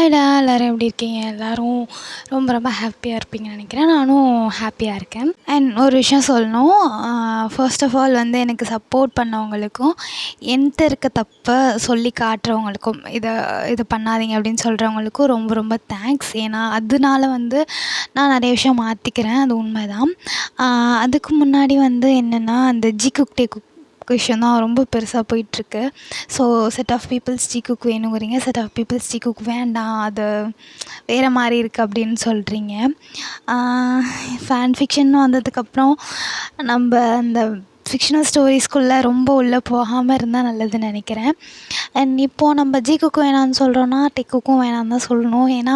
ஹாய்டா! எல்லோரும் எப்படி இருக்கீங்க? எல்லோரும் ரொம்ப ரொம்ப ஹாப்பியாக இருப்பீங்கன்னு நினைக்கிறேன். நானும் ஹாப்பியாக இருக்கேன். அண்ட் ஒரு விஷயம் சொல்லணும். ஃபர்ஸ்ட் ஆஃப் ஆல் வந்து எனக்கு சப்போர்ட் பண்ணவங்களுக்கும், என்கிட்ட இருக்க தப்பை சொல்லி காட்டுறவங்களுக்கும், இதை பண்ணாதீங்க அப்படின்னு சொல்கிறவங்களுக்கும் ரொம்ப ரொம்ப தேங்க்ஸ். ஏன்னா அதனால வந்து நான் நிறைய விஷயம் மாற்றிக்கிறேன். அது உண்மைதான். அதுக்கு முன்னாடி வந்து என்னென்னா, அந்த ஜி குக் டே குக் விஷயம் தான் ரொம்ப பெருசாக போயிட்டுருக்கு. So set of peoples G cook வேணுங்கிறீங்க, set of peoples G cook வேண்டாம், அது வேறு மாதிரி இருக்குது அப்படின்னு சொல்கிறீங்க. ஃபேன் ஃபிக்ஷன் வந்ததுக்கப்புறம் நம்ம அந்த ஃபிக்ஷனல் ஸ்டோரிஸ்குள்ளே ரொம்ப உள்ளே போகாமல் இருந்தால் நல்லதுன்னு நினைக்கிறேன். அண்ட் இப்போது நம்ம ஜி குக் வேணான்னு சொல்கிறோன்னா, டெக் குக்கும் வேணான்னு தான் சொல்லணும். ஏன்னா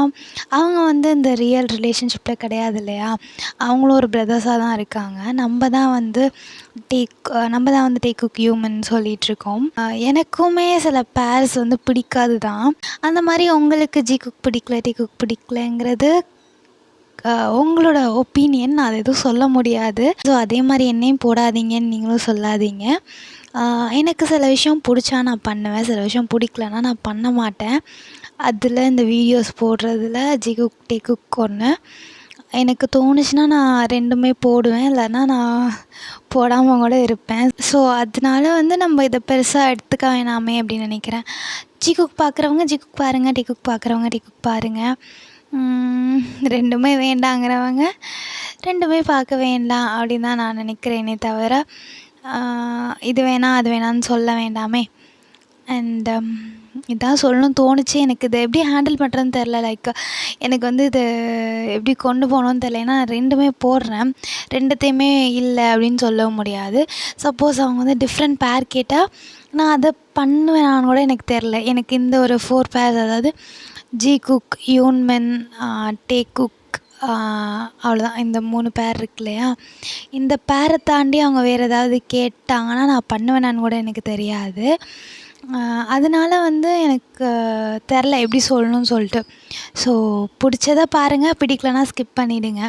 அவங்க வந்து இந்த ரியல் ரிலேஷன்ஷிப்பில் கிடையாது இல்லையா? அவங்களும் ஒரு பிரதர்ஸாக தான் இருக்காங்க. நம்ம தான் வந்து டேக் குக் ஹியூமன் சொல்லிகிட்ருக்கோம். எனக்குமே சில பேர்ஸ் வந்து பிடிக்காது தான். அந்த மாதிரி உங்களுக்கு ஜி குக் பிடிக்கல, டேக் குக் பிடிக்கலங்கிறது உங்களோட ஒப்பீனியன். நான் அதை எதுவும் சொல்ல முடியாது. ஸோ அதே மாதிரி என்னையும் போடாதீங்கன்னு நீங்களும் சொல்லாதீங்க. எனக்கு சில விஷயம் பிடிச்சா நான் பண்ணுவேன், சில விஷயம் பிடிக்கலன்னா நான் பண்ண மாட்டேன். அதில் இந்த வீடியோஸ் போடுறதுல ஜி குக் டேக் குக் ஒன்று. எனக்கு தோணுச்சுன்னா நான் ரெண்டுமே போடுவேன், இல்லைன்னா நான் போடாமல் கூட இருப்பேன். ஸோ அதனால வந்து நம்ம இதை பெருசாக எடுத்துக்க வேணாமே அப்படின்னு நினைக்கிறேன். ஜி குக் பார்க்குறவங்க ஜி குக் பாருங்கள், டேக் குக் பார்க்குறவங்க டேக் குக் பாருங்கள். ரெண்டுமே வேண்டாங்கிறவங்க ரெண்டுமே பார்க்க வேண்டாம் அப்படின்னு தான் நான் நினைக்கிறேனே தவிர, இது வேணாம் அது வேணான்னு சொல்ல வேண்டாமே. அண்ட் இதான் சொல்லணும்னு தோணுச்சு. எனக்கு இதை எப்படி ஹேண்டில் பண்ணுறதுன்னு தெரில. எனக்கு வந்து இது எப்படி கொண்டு போகணுன்னு தெரில. ஏன்னா நான் ரெண்டுமே போடுறேன், ரெண்டுத்தையுமே இல்லை அப்படின்னு சொல்ல முடியாது. சப்போஸ் அவங்க வந்து டிஃப்ரெண்ட் பேர் கேட்டால் நான் அதை பண்ணுவேனான்னு கூட எனக்கு தெரில. எனக்கு இந்த ஒரு 4 பேர்ஸ், அதாவது ஜி குக், யூன்மென், டேக் குக், அவ்வளோதான். இந்த 3 பேர் இருக்கு இல்லையா? இந்த பேரை தாண்டி அவங்க வேறு ஏதாவது கேட்டாங்கன்னா நான் பண்ணுவேனான்னு கூட எனக்கு தெரியாது. அதனால வந்து எனக்கு தெரில எப்படி சொல்லணும்னு சொல்லிட்டு. ஸோ பிடிச்சத பாருங்கள், பிடிக்கலனா ஸ்கிப் பண்ணிவிடுங்க,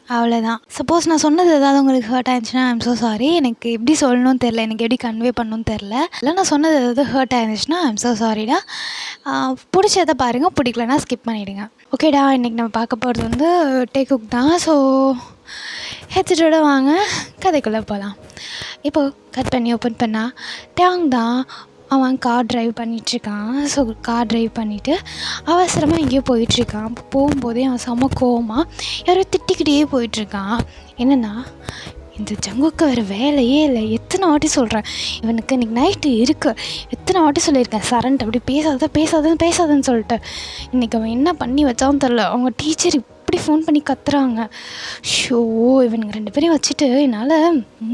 அவ்வளோதான். சப்போஸ் நான் சொன்னது ஏதாவது உங்களுக்கு ஹர்ட் ஆயிருந்துச்சுன்னா ஐம் ஸோ சாரி. எனக்கு எப்படி சொல்லணும்னு தெரில, எனக்கு எப்படி கன்வே பண்ணணும்னு தெரில. இல்லை நான் சொன்னது ஏதாவது ஹர்ட் ஆயிருந்துச்சுன்னா ஐம் ஸோ சாரிடா. பிடிச்சத பாருங்கள், பிடிக்கலனா ஸ்கிப் பண்ணிவிடுங்க. ஓகேடா, இன்றைக்கி நம்ம பார்க்க போகிறது வந்து டேக் குக் தான். ஸோ ஹெட்செட்டோட வாங்க கதைக்குள்ளே போகலாம். இப்போது கட் பண்ணி ஓப்பன் பண்ணால் டேங் தான். அவன் கார் ட்ரைவ் பண்ணிகிட்ருக்கான். ஸோ கார் ட்ரைவ் பண்ணிவிட்டு அவசரமாக எங்கேயோ போயிட்டுருக்கான். போகும்போதே அவன் செம்ம கோவமாக யாரோ திட்டிக்கிட்டே போயிட்டுருக்கான். என்னென்னா, இந்த ஜங்குக்கு வேறு வேலையே இல்லை. எத்தனை வாட்டி சொல்கிறேன், இவனுக்கு இன்றைக்கி நைட்டு இருக்குது, எத்தனை வாட்டி சொல்லியிருக்கேன் சரண்ட்டு அப்படி பேசாதுன்னு சொல்லிட்டு. இன்றைக்கி அவன் என்ன பண்ணி வச்சான்னு தெரில. அவங்க டீச்சர் இப்படி ஃபோன் பண்ணி கத்துறாங்க. ஷோ, இவனுங்க 2 பேரையும் வச்சுட்டு என்னால்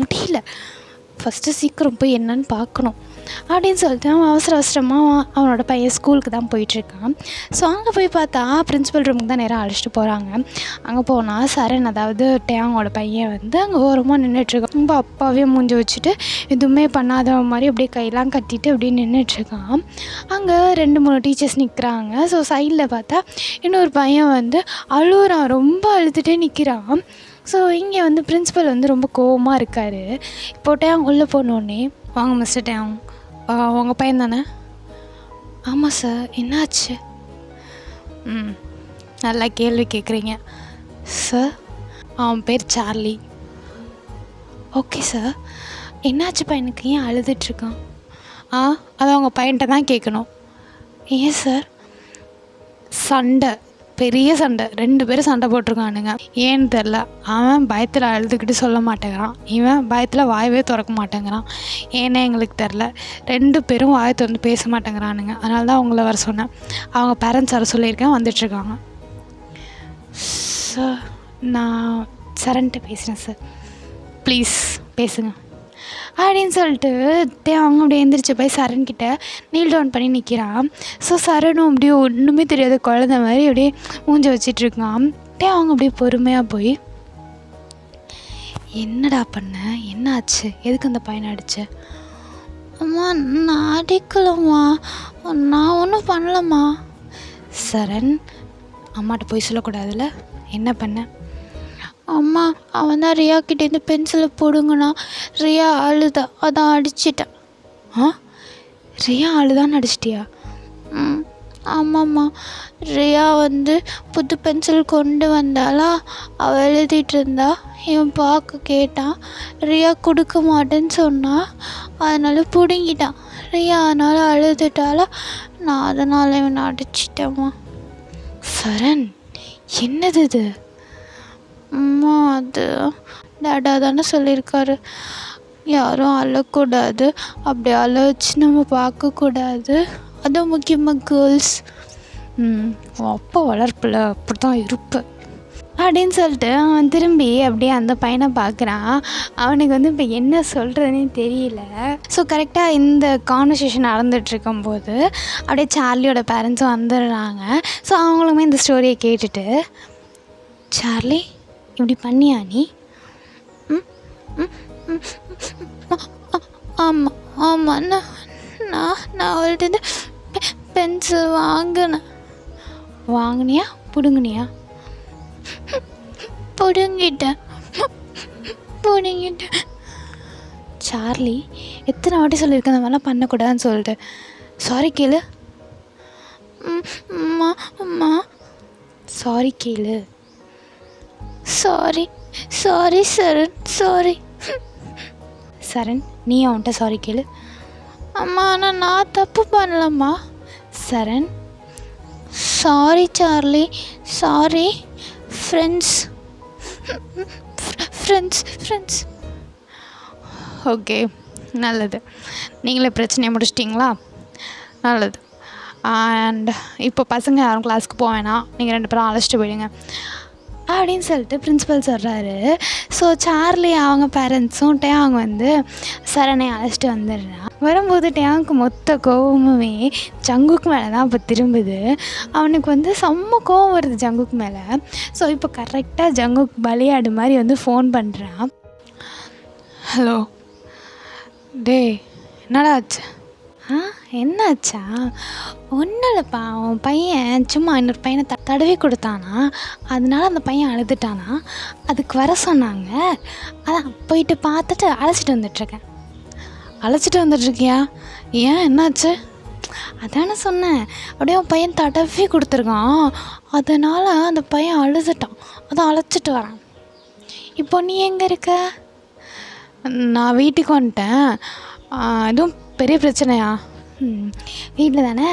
முடியல. ஃபஸ்ட்டு சீக்கிரம் போய் என்னன்னு பார்க்கணும் அப்படின்னு சொல்லிட்டு அவன் அவசரமாக அவனோட பையன் ஸ்கூலுக்கு தான் போயிட்டுருக்கான். ஸோ அங்கே போய் பார்த்தா பிரின்ஸிபல் ரூமுக்கு தான் நேராக அழைச்சிட்டு போகிறாங்க. அங்கே போனால் சரண், அதாவது டேங்கோட பையன் வந்து அங்கே ஓரமாக நின்றுட்டுருக்கான். ரொம்ப அப்பாவே மூஞ்சி வச்சுட்டு எதுவுமே பண்ணாத மாதிரி அப்படியே கையெல்லாம் கட்டிட்டு அப்படியே நின்றுட்டுருக்கான். அங்கே 2-3 டீச்சர்ஸ் நிற்கிறாங்க. ஸோ சைடில் பார்த்தா இன்னொரு பையன் வந்து அழுகுறான், ரொம்ப அழுதுகிட்டே நிற்கிறான். ஸோ இங்கே வந்து பிரின்ஸிபல் வந்து ரொம்ப கோவமாக இருக்கார். இப்போ டேங் உள்ளே போனோடனே, வாங்க மிஸ்டர் டேங், உங்கள் பையன் தானே? ஆமாம் சார், என்னாச்சு? நல்லா கேள்வி கேட்குறீங்க சார். அவன் பேர் சார்லி. ஓகே சார், என்னாச்சு பையனுக்கு, ஏன் அழுதுட்ருக்கான்? அதை அவங்க பையன்கிட்ட தான் கேட்கணும். ஏன் சார்? சண்டை, பெரிய சண்டை, 2 பேரும் சண்டை போட்டிருக்கானுங்க. ஏன்னு தெரில. அவன் பயத்தில் அழுதுகிட்டு சொல்ல மாட்டேங்கிறான், இவன் பயத்தில் வாயவே திறக்க மாட்டேங்கிறான். ஏன்னா எங்களுக்கு தெரில. 2 பேரும் வாயை திறந்து பேச மாட்டேங்கிறானுங்க. அதனால தான் அவங்கள வர சொன்னேன். அவங்க பேரண்ட்ஸ் வர சொல்லியிருக்கேன், வந்துட்டுருக்காங்க. சார், நான் சரண்கிட்ட பேசுகிறேன் சார், ப்ளீஸ் பேசுங்க அப்படின்னு சொல்லிட்டு அவங்க அப்படியே எழுந்திரிச்சு போய் சரண்கிட்ட நீல் டவுன் பண்ணி நிற்கிறான். ஸோ சரணும் அப்படியே ஒன்றுமே தெரியாத குழந்த மாதிரி அப்படியே மூஞ்சி வச்சிட்ருக்கான். அவங்க அப்படியே பொறுமையாக போய், என்னடா பண்ண, என்ன ஆச்சு, எதுக்கு அந்த பையனை அடிச்ச? அம்மா நான் அடிக்கலம்மா, நான் ஒன்றும் பண்ணலம்மா. சரண், அம்மாட்ட போய் சொல்லக்கூடாதுல்ல, என்ன பண்ண? அம்மா, அவன் தான் ரியா கிட்டேருந்து பென்சிலை போடுங்கண்ணா, ரியா அழுதா, அதான் அடிச்சிட்டேன். ரியா அழுதான்னு அடிச்சிட்டியா? ஆமாம்மா, ரியா வந்து புது பென்சில் கொண்டு வந்தாளா, அவள் எழுதிட்டு இருந்தா. இவன் பார்க்க கேட்டான். ரியா கொடுக்க மாட்டேன்னு சொன்னா, அதனால பிடுங்கிட்டான். ரியா அதனால் அழுதுட்டாளா, நான் அதனால் இவனை அடிச்சிட்டேம்மா. சரண், என்னது இது? அம்மா, அது டாடா தானே சொல்லியிருக்காரு, யாரும் அழக்கூடாது, அப்படி அழ வச்சு நம்ம பார்க்கக்கூடாது, அதுவும் முக்கியமாக கேர்ள்ஸ். அப்பா வளர்ப்பில் அப்படி தான் இருப்பேன் அப்படின்னு சொல்லிட்டு அவன் திரும்பி அப்படியே அந்த பையனை பார்க்குறான். அவனுக்கு வந்து இப்போ என்ன சொல்கிறதுனே தெரியல. ஸோ கரெக்டாக இந்த கான்வர்சேஷன் நடந்துகிட்ருக்கும்போது அப்படியே சார்லியோட பேரண்ட்ஸும் வந்துடுறாங்க. ஸோ அவங்களுமே இந்த ஸ்டோரியை கேட்டுட்டு, சார்லி இப்படி பண்ணியா நீ? ஆமாம் ஆமாம், நான் அவள்கிட்ட பென்சில் வாங்கினியா பிடுங்கினியா? பிடுங்கிட்டேன். சார்லி, எத்தனை வாட்டி சொல்லியிருக்கேன் அந்த மாதிரிலாம் பண்ணக்கூடாதுன்னு சொல்லிட்டு. சாரி கேளு. அம்மா சாரி கேளு. சாரி சரண், சாரி. சரண், நீ அவன்கிட்ட சாரி கேளு. அம்மா, ஆனால் நான் தப்பு பண்ணலம்மா. Charan, sorry Charlie, sorry. Friends. Okay, நல்லது. நீங்களே பிரச்சனையை முடிச்சிட்டிங்களா? நல்லது. அண்ட் இப்போ பசங்க யாரும் கிளாஸ்க்கு போக வேணாம், நீங்கள் 2 பேரும் அழைச்சிட்டு போயிடுங்க அப்படின்னு சொல்லிட்டு பிரின்ஸிபல் சொல்கிறாரு. ஸோ சார்லி அவங்க பேரண்ட்ஸும் டேயாங் வந்து சரணை அழைச்சிட்டு வந்துடுறான். வரும்போது டேயாங்க்கு மொத்த கோவமுமே ஜங்குக்கு மேலே தான் இப்போ திரும்புது. அவனுக்கு வந்து செம்ம கோவம் வருது ஜங்குக்கு மேலே. ஸோ இப்போ கரெக்டாக ஜங்குக்கு பலியாடு மாதிரி வந்து ஃபோன் பண்ணுறான். ஹலோ டே, என்னடா ஆச்சு? என்னாச்சா? ஒன்றும் இல்லைப்பா, அவன் பையன் சும்மா இன்னொரு பையனை தடவி கொடுத்தானா, அதனால அந்த பையன் அழுதுட்டானா, அதுக்கு வர சொன்னாங்க. அதான் போயிட்டு பார்த்துட்டு அழைச்சிட்டு வந்துட்டுருக்கேன். அழைச்சிட்டு வந்துட்டுருக்கியா? ஏன், என்னாச்சு? அதானே சொன்னேன், அப்படியே அவன் பையன் தடவி கொடுத்துருக்கான், அதனால் அந்த பையன் அழுதுட்டான், அதான் அழைச்சிட்டு வரேன். இப்போ நீ எங்கே இருக்க? நான் வீட்டுக்கு வந்துட்டேன். எதுவும் பெரிய பிரச்சனையா? வீட்டில் தானே,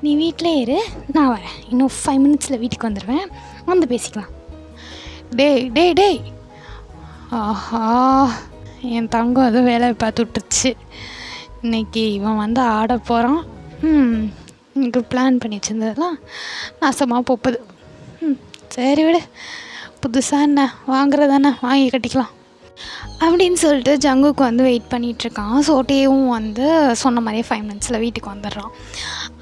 நீ வீட்டிலே இரு, நான் வரேன். இன்னும் 5 மினிட்ஸில் வீட்டுக்கு வந்துடுவேன், வந்து பேசிக்கலாம். டேய். ஆஹா, என் தங்கம் அதுவும் வேலையை பார்த்து விட்டுருச்சு. இன்றைக்கி இவன் வந்து ஆட போகிறான். எனக்கு பிளான் பண்ணி வச்சுருந்ததெல்லாம் நாசமாக போகுது. சரி விடு, புதுசாக என்ன வாங்குறதானே, வாங்கி கட்டிக்கலாம் அப்படின்னு சொல்லிட்டு ஜங்குக்கு வந்து வெயிட் பண்ணிகிட்ருக்கான். ஸோ டேவும் வந்து சொன்ன மாதிரியே 5 மினிட்ஸில் வீட்டுக்கு வந்துடுறான்.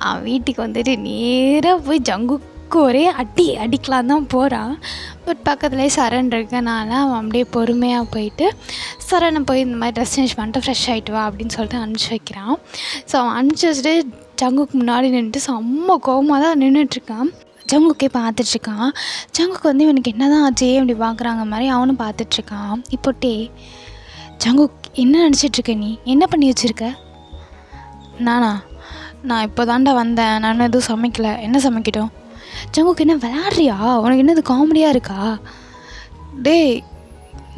அவன் வீட்டுக்கு வந்துட்டு நேராக போய் ஜங்குக்கு ஒரே அடிக்கலாம் தான் போகிறான். பட் பக்கத்துலேயே சரண் இருக்கனால அவன் அப்படியே பொறுமையாக போயிட்டு சரணை போய் இந்த மாதிரி ட்ரெஸ் சேஞ்ச் பண்ணிட்டு ஃப்ரெஷ் ஆகிட்டு வா அப்படின்னு சொல்லிட்டு அனுப்பிச்சி வைக்கிறான். ஸோ அவன் அனுப்பிச்சி வச்சுட்டு ஜங்குக்கு முன்னாடி நின்றுட்டு செம்ம கோவமாக தான் நின்றுட்டுருக்கான். ஜங்குக்கே பார்த்துட்ருக்கான். ஜங்குக்கு வந்து இவனுக்கு என்ன தான் ஆச்சு அப்படி பார்க்குறாங்க மாதிரி அவனும் பார்த்துட்ருக்கான். இப்போ ஜங்குக், என்ன நினச்சிட்ருக்க? நீ என்ன பண்ணி வச்சுருக்க? நான் இப்போ தாண்டா வந்தேன், நான் எதுவும் சமைக்கலை. என்ன சமைக்கட்டும்? ஜங்குக்கு, என்ன விளையாடுறியா? உனக்கு என்ன இது காமெடியாக இருக்கா? டேய்,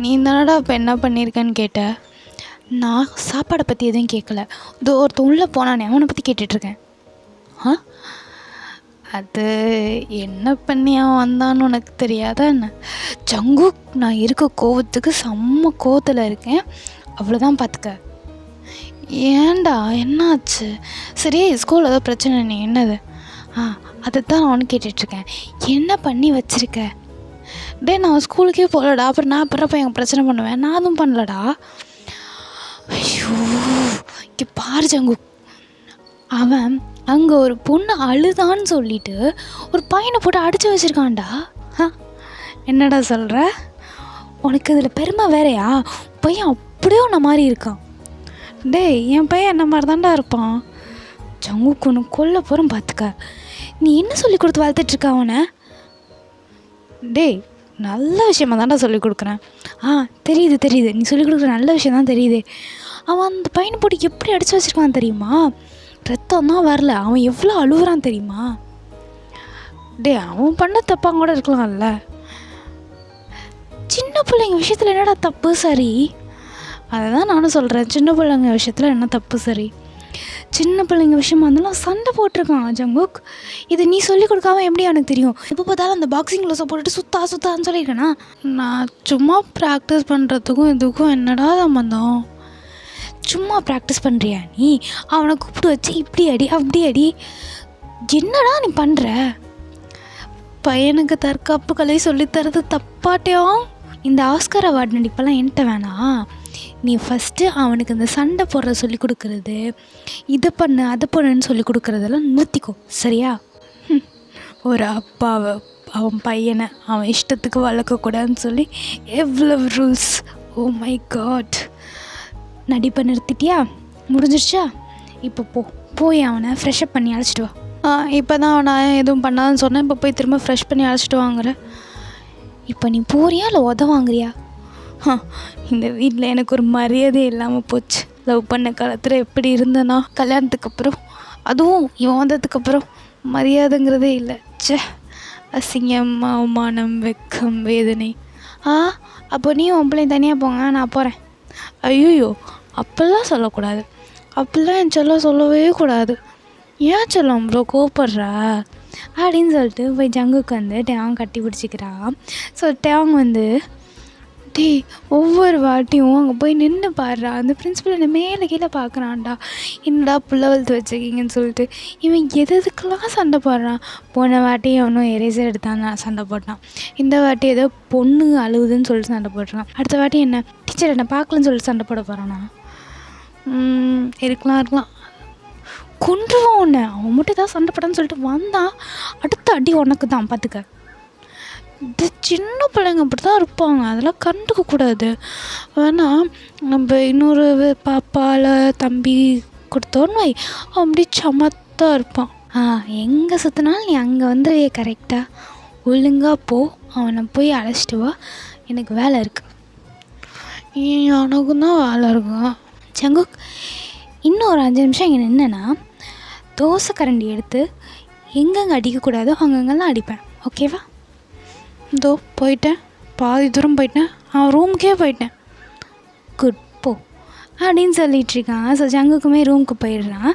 நீ தானடா இப்போ என்ன பண்ணியிருக்கேன்னு கேட்ட. நான் சாப்பாடை பற்றி எதுவும் கேட்கல. இதோ ஒருத்தன் உள்ளே போனானே, அவனை பற்றி கேட்டுட்ருக்கேன். அது என்ன பண்ணி அவன் வந்தான்னு உனக்கு தெரியாதா என்ன? ஜங்குக், நான் இருக்க கோவத்துக்கு செம்ம கோவத்தில் இருக்கேன், அவ்வளோதான் பார்த்துக்க. ஏன்டா, என்னாச்சு? சரி, ஸ்கூலில் ஏதோ பிரச்சனை, நீ என்னது? அதை தான் நான் அவனு கேட்டுட்ருக்கேன். என்ன பண்ணி வச்சுருக்க? நான் ஸ்கூலுக்கே போகலடா, அப்புறம் நான் அப்புறம் போய் எங்கள் பிரச்சனை பண்ணுவேன்? நான் அதுவும் பண்ணலடா. ஐயோ, இங்கே பாரு ஜங்குக், அவன் அங்கே ஒரு பொண்ணு அழுதான்னு சொல்லிட்டு ஒரு பையனை போட்டு அடித்து வச்சுருக்கான்டா. என்னடா சொல்கிற? உனக்கு இதில் பெருமை வேறையா? பையன் அப்படியே உன்ன மாதிரி இருக்கான். என் பையன் என்ன மாதிரி தான்டா இருப்பான். ஜங்குக்கு ஒன்று கொல்ல போகிறோம் பார்த்துக்க. நீ என்ன சொல்லி கொடுத்து வளர்த்துட்ருக்க அவனை? நல்ல விஷயமா தான்டா சொல்லி கொடுக்குறேன். தெரியுது, நீ சொல்லி கொடுக்குற நல்ல விஷயம் தான் தெரியுது. அவன் அந்த பையனை போட்டு எப்படி அடித்து வச்சுருக்கான் தெரியுமா? ரத்தம் தான் வரல, அவன் எவ்வளோ அழுகுறான் தெரியுமா? அவன் பண்ண தப்பாக கூட இருக்கலாம்ல. சின்ன பிள்ளைங்க விஷயத்தில் என்னடா தப்பு சரி? அதை தான் நானும் சொல்கிறேன். சின்ன பிள்ளைங்க விஷயத்தில் என்ன தப்பு சரி? சின்ன பிள்ளைங்க விஷயமா இருந்தாலும் சண்டை போட்டிருக்கான் ஜங்குக். இது நீ சொல்லிக் கொடுக்காம எப்படி எனக்கு தெரியும்? இப்போ பார்த்தாலும் அந்த பாக்ஸிங் க்ளோஸை போட்டுட்டு சுத்தான்னு சொல்லியிருக்கேனா? நான் சும்மா ப்ராக்டிஸ் பண்ணுறதுக்கும் இதுக்கும் என்னடா சம்மந்தம்? சும்மா ப்ராக்டிஸ் பண்ணுறியா நீ? அவனை கூப்பிட்டு வச்சு இப்படி அடி அப்படி அடி, என்னடா நீ பண்ணுற? பையனுக்கு தற்காப்பு கலை சொல்லித்தரது தப்பாட்டையும். இந்த ஆஸ்கர் அவார்டு நடிப்பெல்லாம் என்கிட்ட வேணாம். நீ ஃபஸ்ட்டு அவனுக்கு இந்த சண்டை போடுற சொல்லி கொடுக்குறது, இதை பண்ணு அதை பண்ணுன்னு சொல்லி கொடுக்குறதெல்லாம் நிறுத்திக்கோ, சரியா? ஒரு அப்பாவை அவன் பையனை அவன் இஷ்டத்துக்கு வளர்க்கக்கூடாதுன்னு சொல்லி எவ்வளோ ரூல்ஸ். Oh my God. நடிப்பை நிறுத்திட்டியா? முடிஞ்சிருச்சா? இப்போ போய் அவனை ஃப்ரெஷ்அப் பண்ணி அழைச்சிட்டு வா. இப்போ தான் நான் எதுவும் பண்ணாதுன்னு சொன்னேன். இப்போ போய் திரும்ப ஃப்ரெஷ் பண்ணி அழைச்சிட்டு வாங்குற. இப்போ நீ போறியா இல்லை வாங்குறியா? இந்த வீட்டில் எனக்கு ஒரு மரியாதை இல்லாமல் போச்சு. லவ் பண்ண காலத்தில் எப்படி இருந்தேன்னா, கல்யாணத்துக்கு அப்புறம் அதுவும் இவன் வந்ததுக்கப்புறம் மரியாதைங்கிறதே இல்லை. அசிங்கம், அவமானம், வெக்கம், வேதனை. அப்போ நீ உன் பிள்ளைங்க தனியாக போங்க, நான் போகிறேன். ஐயோ, அப்படிலாம் சொல்லக்கூடாது. அப்படிலாம் என் செல்லம் சொல்லவே கூடாது. ஏன் செல்லம் இவ்வளோ கோவப்படுறா அப்படின்னு சொல்லிட்டு போய் ஜங்குக்கு வந்து டேவாங் கட்டி பிடிச்சிக்கிறான். ஸோ டேவாங் வந்து, ஒவ்வொரு வாட்டியும் அங்கே போய் நின்று பாடுறா. அந்த பிரின்சிபல் என்னை மேலே கீழே பார்க்குறான்டா. என்னடா புள்ள வளர்த்து வச்சுக்கிங்கன்னு சொல்லிட்டு இவன் எதுக்கெல்லாம் சண்டை போடுறான். போன வாட்டி அவனும் எரேசர் எடுத்தான் சண்டை போட்டான். இந்த வாட்டி ஏதோ பொண்ணு அழுகுதுன்னு சொல்லிட்டு சண்டை போடுறான். அடுத்த வாட்டி என்ன டீச்சர் என்னை பார்க்கலன்னு சொல்லிட்டு சண்டை போட போகிறானா? இருக்கலாம். கொன்றுவான் உன்னை. அவன் மட்டும் ஏதாவது சண்டை போடான்னு சொல்லிட்டு வந்தான், அடுத்த அடி உனக்கு தான் பார்த்துக்க. இந்த சின்ன பிள்ளைங்க அப்படி தான் இருப்பாங்க, அதெல்லாம் கண்டுக்கக்கூடாது. வேணால் நம்ம இன்னொரு பாப்பாவில் தம்பி கொடுத்தோன்னு அப்படி சமத்தாக இருப்பான். எங்கே சுற்றினாலும் நீ அங்கே வந்துடுவே கரெக்டாக. ஒழுங்காக போ, அவனை போய் அழைச்சிட்டு வா, எனக்கு வேலை இருக்குது. எனக்கும் தான் வேலை இருக்கும். ஜங்குக், இன்னும் ஒரு 5 நிமிஷம் இங்கே நின்னேன்னா தோசை கரண்டி எடுத்து எங்கெங்கே அடிக்கக்கூடாதோ அங்கங்கெல்லாம் அடிப்பேன், ஓகேவா? இதோ போயிட்டேன், பாதி தூரம் போயிட்டேன், அவன் ரூமுக்கே போயிட்டேன். குட், போ அப்படின்னு சொல்லிகிட்ருக்கான். ஸோ ஜங்குக்குமே ரூமுக்கு போயிடுறான்.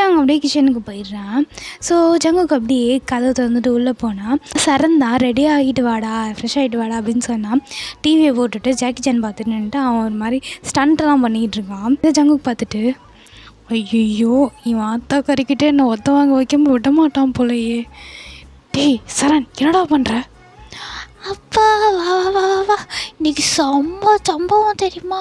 அவங்க அப்படியே கிச்சனுக்கு போயிடுறான். ஸோ ஜங்குக்கு அப்படியே கதவை திறந்துட்டு உள்ளே போனால் சரந்தா ரெடி ஆகிட்டு வாடா, ஃப்ரெஷ் ஆகிட்டு வாடா அப்படின்னு சொன்னான். டிவியை போட்டுட்டு ஜாக்கி சான் பார்த்துட்டு நின்றுட்டு அவன் ஒரு மாதிரி ஸ்டண்ட்டெல்லாம் பண்ணிகிட்டு இருக்கான். இதை ஜங்குக்கு பார்த்துட்டு, ஐயோ இவன் ஆத்தா கறிக்கிட்டே என்னை ஒத்த வாங்க வைக்காமல் விட மாட்டான் போலையே. சரண், என்னடா பண்ணுற? அப்பா வா வா வா வா, இன்றைக்கி சம்பவம் தெரியுமா?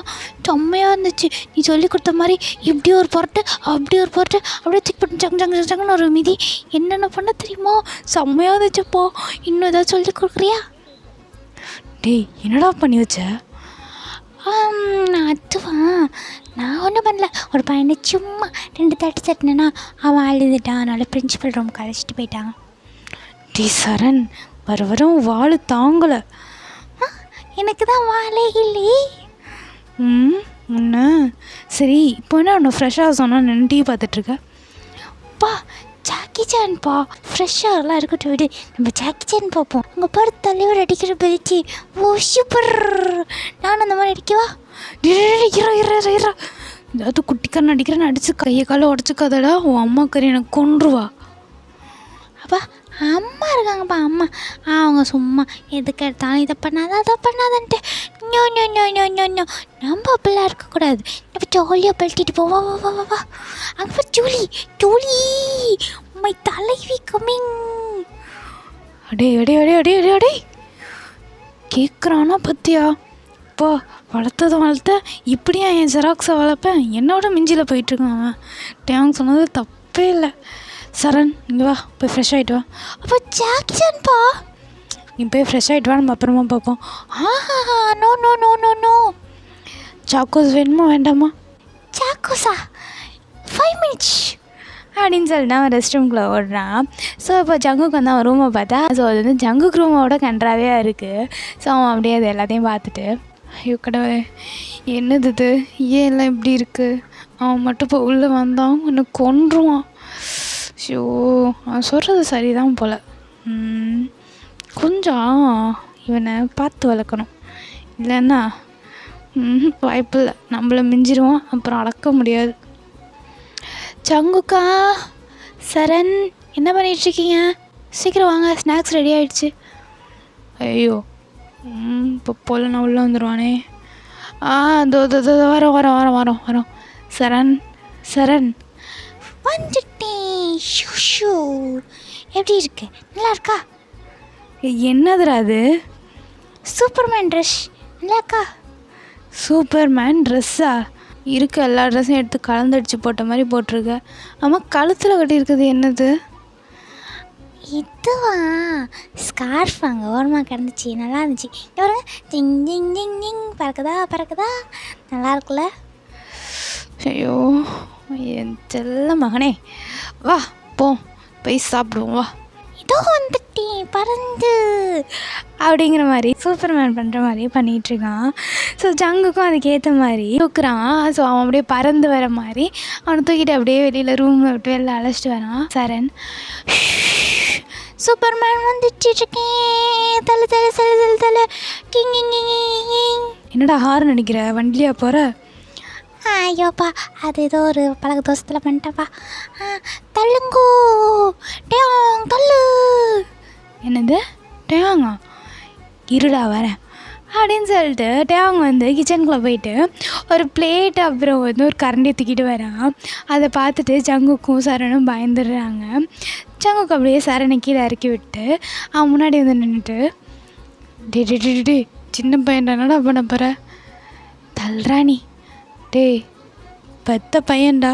செம்மையாக இருந்துச்சு. நீ சொல்லி கொடுத்த மாதிரி இப்படி ஒரு புரட்டு அப்படி ஒரு புரட்டு அப்படியே தூக்கி போட்டு ஜங்குன்னு ஒரு மிதி என்னென்ன பண்ண தெரியுமா? செம்மையாக இருந்துச்சுப்பா. இன்னும் ஏதாவது சொல்லி கொடுக்குறியா? என்னடா பண்ணி வச்ச? அதுவா, நான் ஒன்றும் பண்ணல. ஒரு பையனை சும்மா 2 தட்டு தட்டினேன்னா அவன் அழுதுட்டான். அதனால் பிரின்சிபல் ரூமுக்கு அழைச்சிட்டு போயிட்டான். சரண், வரும் வாழை தாங்கலை. எனக்கு தான் வாழை இல்லையே. ஒன்று சரி, இப்போ என்ன ஒன்று ஃப்ரெஷ்ஷாக சொன்னால் நின்று டிவி பார்த்துட்ருக்க? பா ஜாக்கி சான்பா, ஃப்ரெஷ்ஷாகலாம் இருக்கட்டும் விடு, நம்ம ஜாக்கி சான் பார்ப்போம். அங்கே பாரு தலைவர் அடிக்கிற பயிற்சி. ஓ சூப்பர், நானும் அந்த மாதிரி அடிக்கவா? ஏதாவது குட்டிக்காரன் அடிக்கிறேன்னு அடித்து கையை காலை உடச்சிக்காதடா, உன் அம்மா கறி எனக்கு கொன்றுவா. அப்பா அம்மா இருக்காங்கப்பா, அம்மா அவங்க சும்மா எதுக்கு எடுத்தாலும் இதை பண்ணாத அதை பண்ணாதன்ட்டு no no no no no no நம்ம அப்படிலாம் இருக்கக்கூடாது. நம்ம ஜாலியாக பழட்டிட்டு போவா வா வா வா வா. அங்கே ஜூலி ஜூலி மை தலைவி கம்மிங். அடே கேட்குறானா பத்தியா? அப்பா வளர்த்த இப்படியா என் ஜெராக்ஸை வளர்ப்பேன்? என்னோட மிஞ்சியில் போயிட்டுருக்கான் அவன். டேங் சொன்னது தப்பே இல்லை. சரண், இங்கே வா, போய் ஃப்ரெஷ் ஆகிட்டு வா. அப்போ ஜாக்கி சான்பா, நீ போய் ஃப்ரெஷ் ஆகிட்டு வா, நம்ம அப்புறமா பார்ப்போம். No no no no no. Chocos வேணுமா வேண்டாமா? சாக்கோஸா? 5 மினிட்ஸ் அப்படின்னு சொல்லிட்டு அவன் ரெஸ்ட் ரூம்குள்ளே ஓடுறான். ஸோ இப்போ ஜங்குக்கு வந்து அவன் ரூமை பார்த்தா, ஸோ அது வந்து ஜங்குக்கு ரூமோட கன்றாவே இருக்குது. ஸோ அவன் அப்படியே அது எல்லாத்தையும் பார்த்துட்டு, ஐயோ கடவுளே என்னது இது, ஏன் எல்லாம் இப்படி இருக்குது? அவன் மட்டும் இப்போ உள்ளே வந்தான் எனக்கு கொன்றுவான். ஷோ, அவன் சொல்கிறது சரிதான் போல். கொஞ்சம் இவனை பார்த்து வளர்க்கணும், இல்லைன்னா வாய்ப்பில்லை, நம்மளை மிஞ்சிருவான், அப்புறம் அளக்க முடியாது. சங்குக்கா, சரண், என்ன பண்ணிகிட்ருக்கீங்க? சீக்கிரம் வாங்க, ஸ்நாக்ஸ் ரெடி ஆகிடுச்சு. ஐயோ, இப்போ போல் நான் உள்ளே வந்துடுவானே. வரோம். சரண் வந்துட்டேன். ஷூ எப்படி இருக்கு? நல்லா இருக்கா? என்னதுடா அது? Superman dress. நல்லா இருக்கா? சூப்பர்மேன் ட்ரெஸ்ஸா? இருக்க எல்லா ட்ரெஸ்ஸும் எடுத்து கலந்தடிச்சு போட்ட மாதிரி போட்டிருக்க. ஆமாம், கழுத்தில் கட்டியிருக்குது என்னது? இதுவா? ஸ்கார்ஃப் அங்கே ஓரமாக கிடந்துச்சு, நல்லா இருந்துச்சு. பாருங்க, ஜிங் ஜிங் ஜிங் ஜிங் பறக்குதா, நல்லா இருக்குல்ல? ஐயோ, என் செல்ல மகனே, வா போய் சாப்பிடுவோம், வா. இதோ வந்துட்டேன் பறந்து அப்படிங்கிற மாதிரி சூப்பர்மேன் பண்ணுற மாதிரியே பண்ணிகிட்ருக்கான். ஸோ ஜங்குக்கும் அதுக்கேற்ற மாதிரி தூக்குறான். ஸோ அவன் அப்படியே பறந்து வர மாதிரி அவனை தூக்கிட்டு அப்படியே வெளியில் ரூமில் விட்டு வெளில அழைச்சிட்டு வரான். சரண், சூப்பர்மேன் வந்துட்டுருக்கேன், தலை கிங். என்னடா ஹார்ன் அடிக்கிற? வண்டியா போகிற? ஐயோப்பா, அது ஏதோ ஒரு பழக தோசத்தில் பண்ணிட்டப்பா. தள்ளுங்கோ, டேங் தள்ளு. என்னது டேங்கா? இருடா வரேன் அப்படின்னு சொல்லிட்டு டேங் வந்து கிச்சனுக்குள்ளே போயிட்டு ஒரு பிளேட் அப்புறம் வந்து ஒரு கரண்டியை தூக்கிட்டு வரான். அதை பார்த்துட்டு ஜங்குக்கும் சரணும் பயந்துடுறாங்க. ஜங்குக்கு அப்படியே சரணை கீழே இறக்கி விட்டு அவன் முன்னாடி வந்து நின்றுட்டு, டே சின்ன பையன்டா, என்னடா பண்ண போகிற? தள்ளுறாணி. டேய், பெத்த பையன்டா.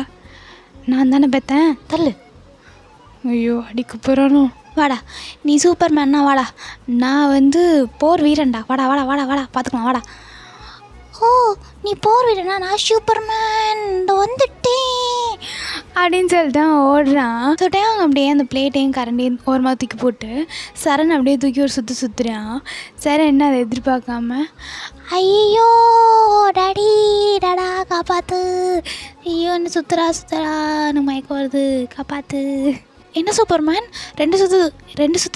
நான் தானே பெத்தேன், தள்ளு. ஐயோ, அடிக்க போகிறானோ? வாடா, நீ சூப்பர்மேன்னா வாடா, நான் வந்து போர் வீரன்டா, வாடா பார்த்துக்கலாம், வாடா. ஓ, நீ போர் வீரனா? நான் சூப்பர்மேன் வந்துட்டேன் அப்படின்னு சொல்லிட்டு அவன் ஓடுறான். சொல்லிட்டு அவங்க அப்படியே அந்த பிளேட்டையும் கரண்டையும் ஓரமாக தூக்கி போட்டு சரண் அப்படியே தூக்கி ஒரு சுற்றுறான். சரண் என்ன அதை எதிர்பார்க்காம, ஐயோ டாடா காப்பாற்று, ஐயோ என்ன சுற்றுறா மயக்கம் வருது, காப்பாற்று. என்ன சூப்பர்மேன், ரெண்டு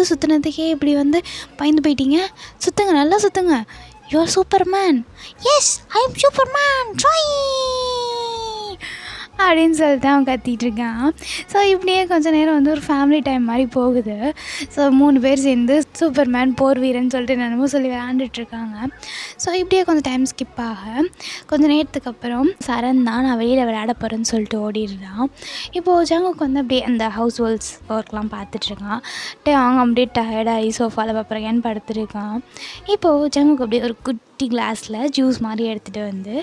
சுற்றுனதுக்கே இப்படி வந்து பயந்து போயிட்டீங்க? சுற்றுங்க, நல்லா சுற்றுங்க. You are superman. Yes, I am superman, try அப்படின்னு சொல்லிட்டு அவன் கத்திகிட்டு இருக்கான். ஸோ இப்படியே கொஞ்சம் நேரம் வந்து ஒரு ஃபேமிலி டைம் மாதிரி போகுது. ஸோ 3 பேர் சேர்ந்து சூப்பர்மேன் போர் வீரன் சொல்லிட்டு என்னென்னமோ சொல்லி விளையாண்டுட்ருக்காங்க. ஸோ இப்படியே கொஞ்சம் டைம் ஸ்கிப் ஆக கொஞ்சம் நேரத்துக்கு அப்புறம் சரண் தான் நான் வெளியில் விளையாட போகிறேன்னு சொல்லிட்டு ஓடிடுறான். இப்போது ஜங்குக்கு வந்து அப்படியே அந்த ஹவுஸ் ஹோல்ட்ஸ் ஒர்க்லாம் பார்த்துட்ருக்கான். அவங்க அப்படியே டயர்டாகி சோஃபாவில் பார்ப்பறேன்னு படுத்துருக்கான். இப்போது ஜங்குக்கு அப்படியே ஒரு குட்டி கிளாஸில் ஜூஸ் மாதிரி எடுத்துகிட்டு வந்து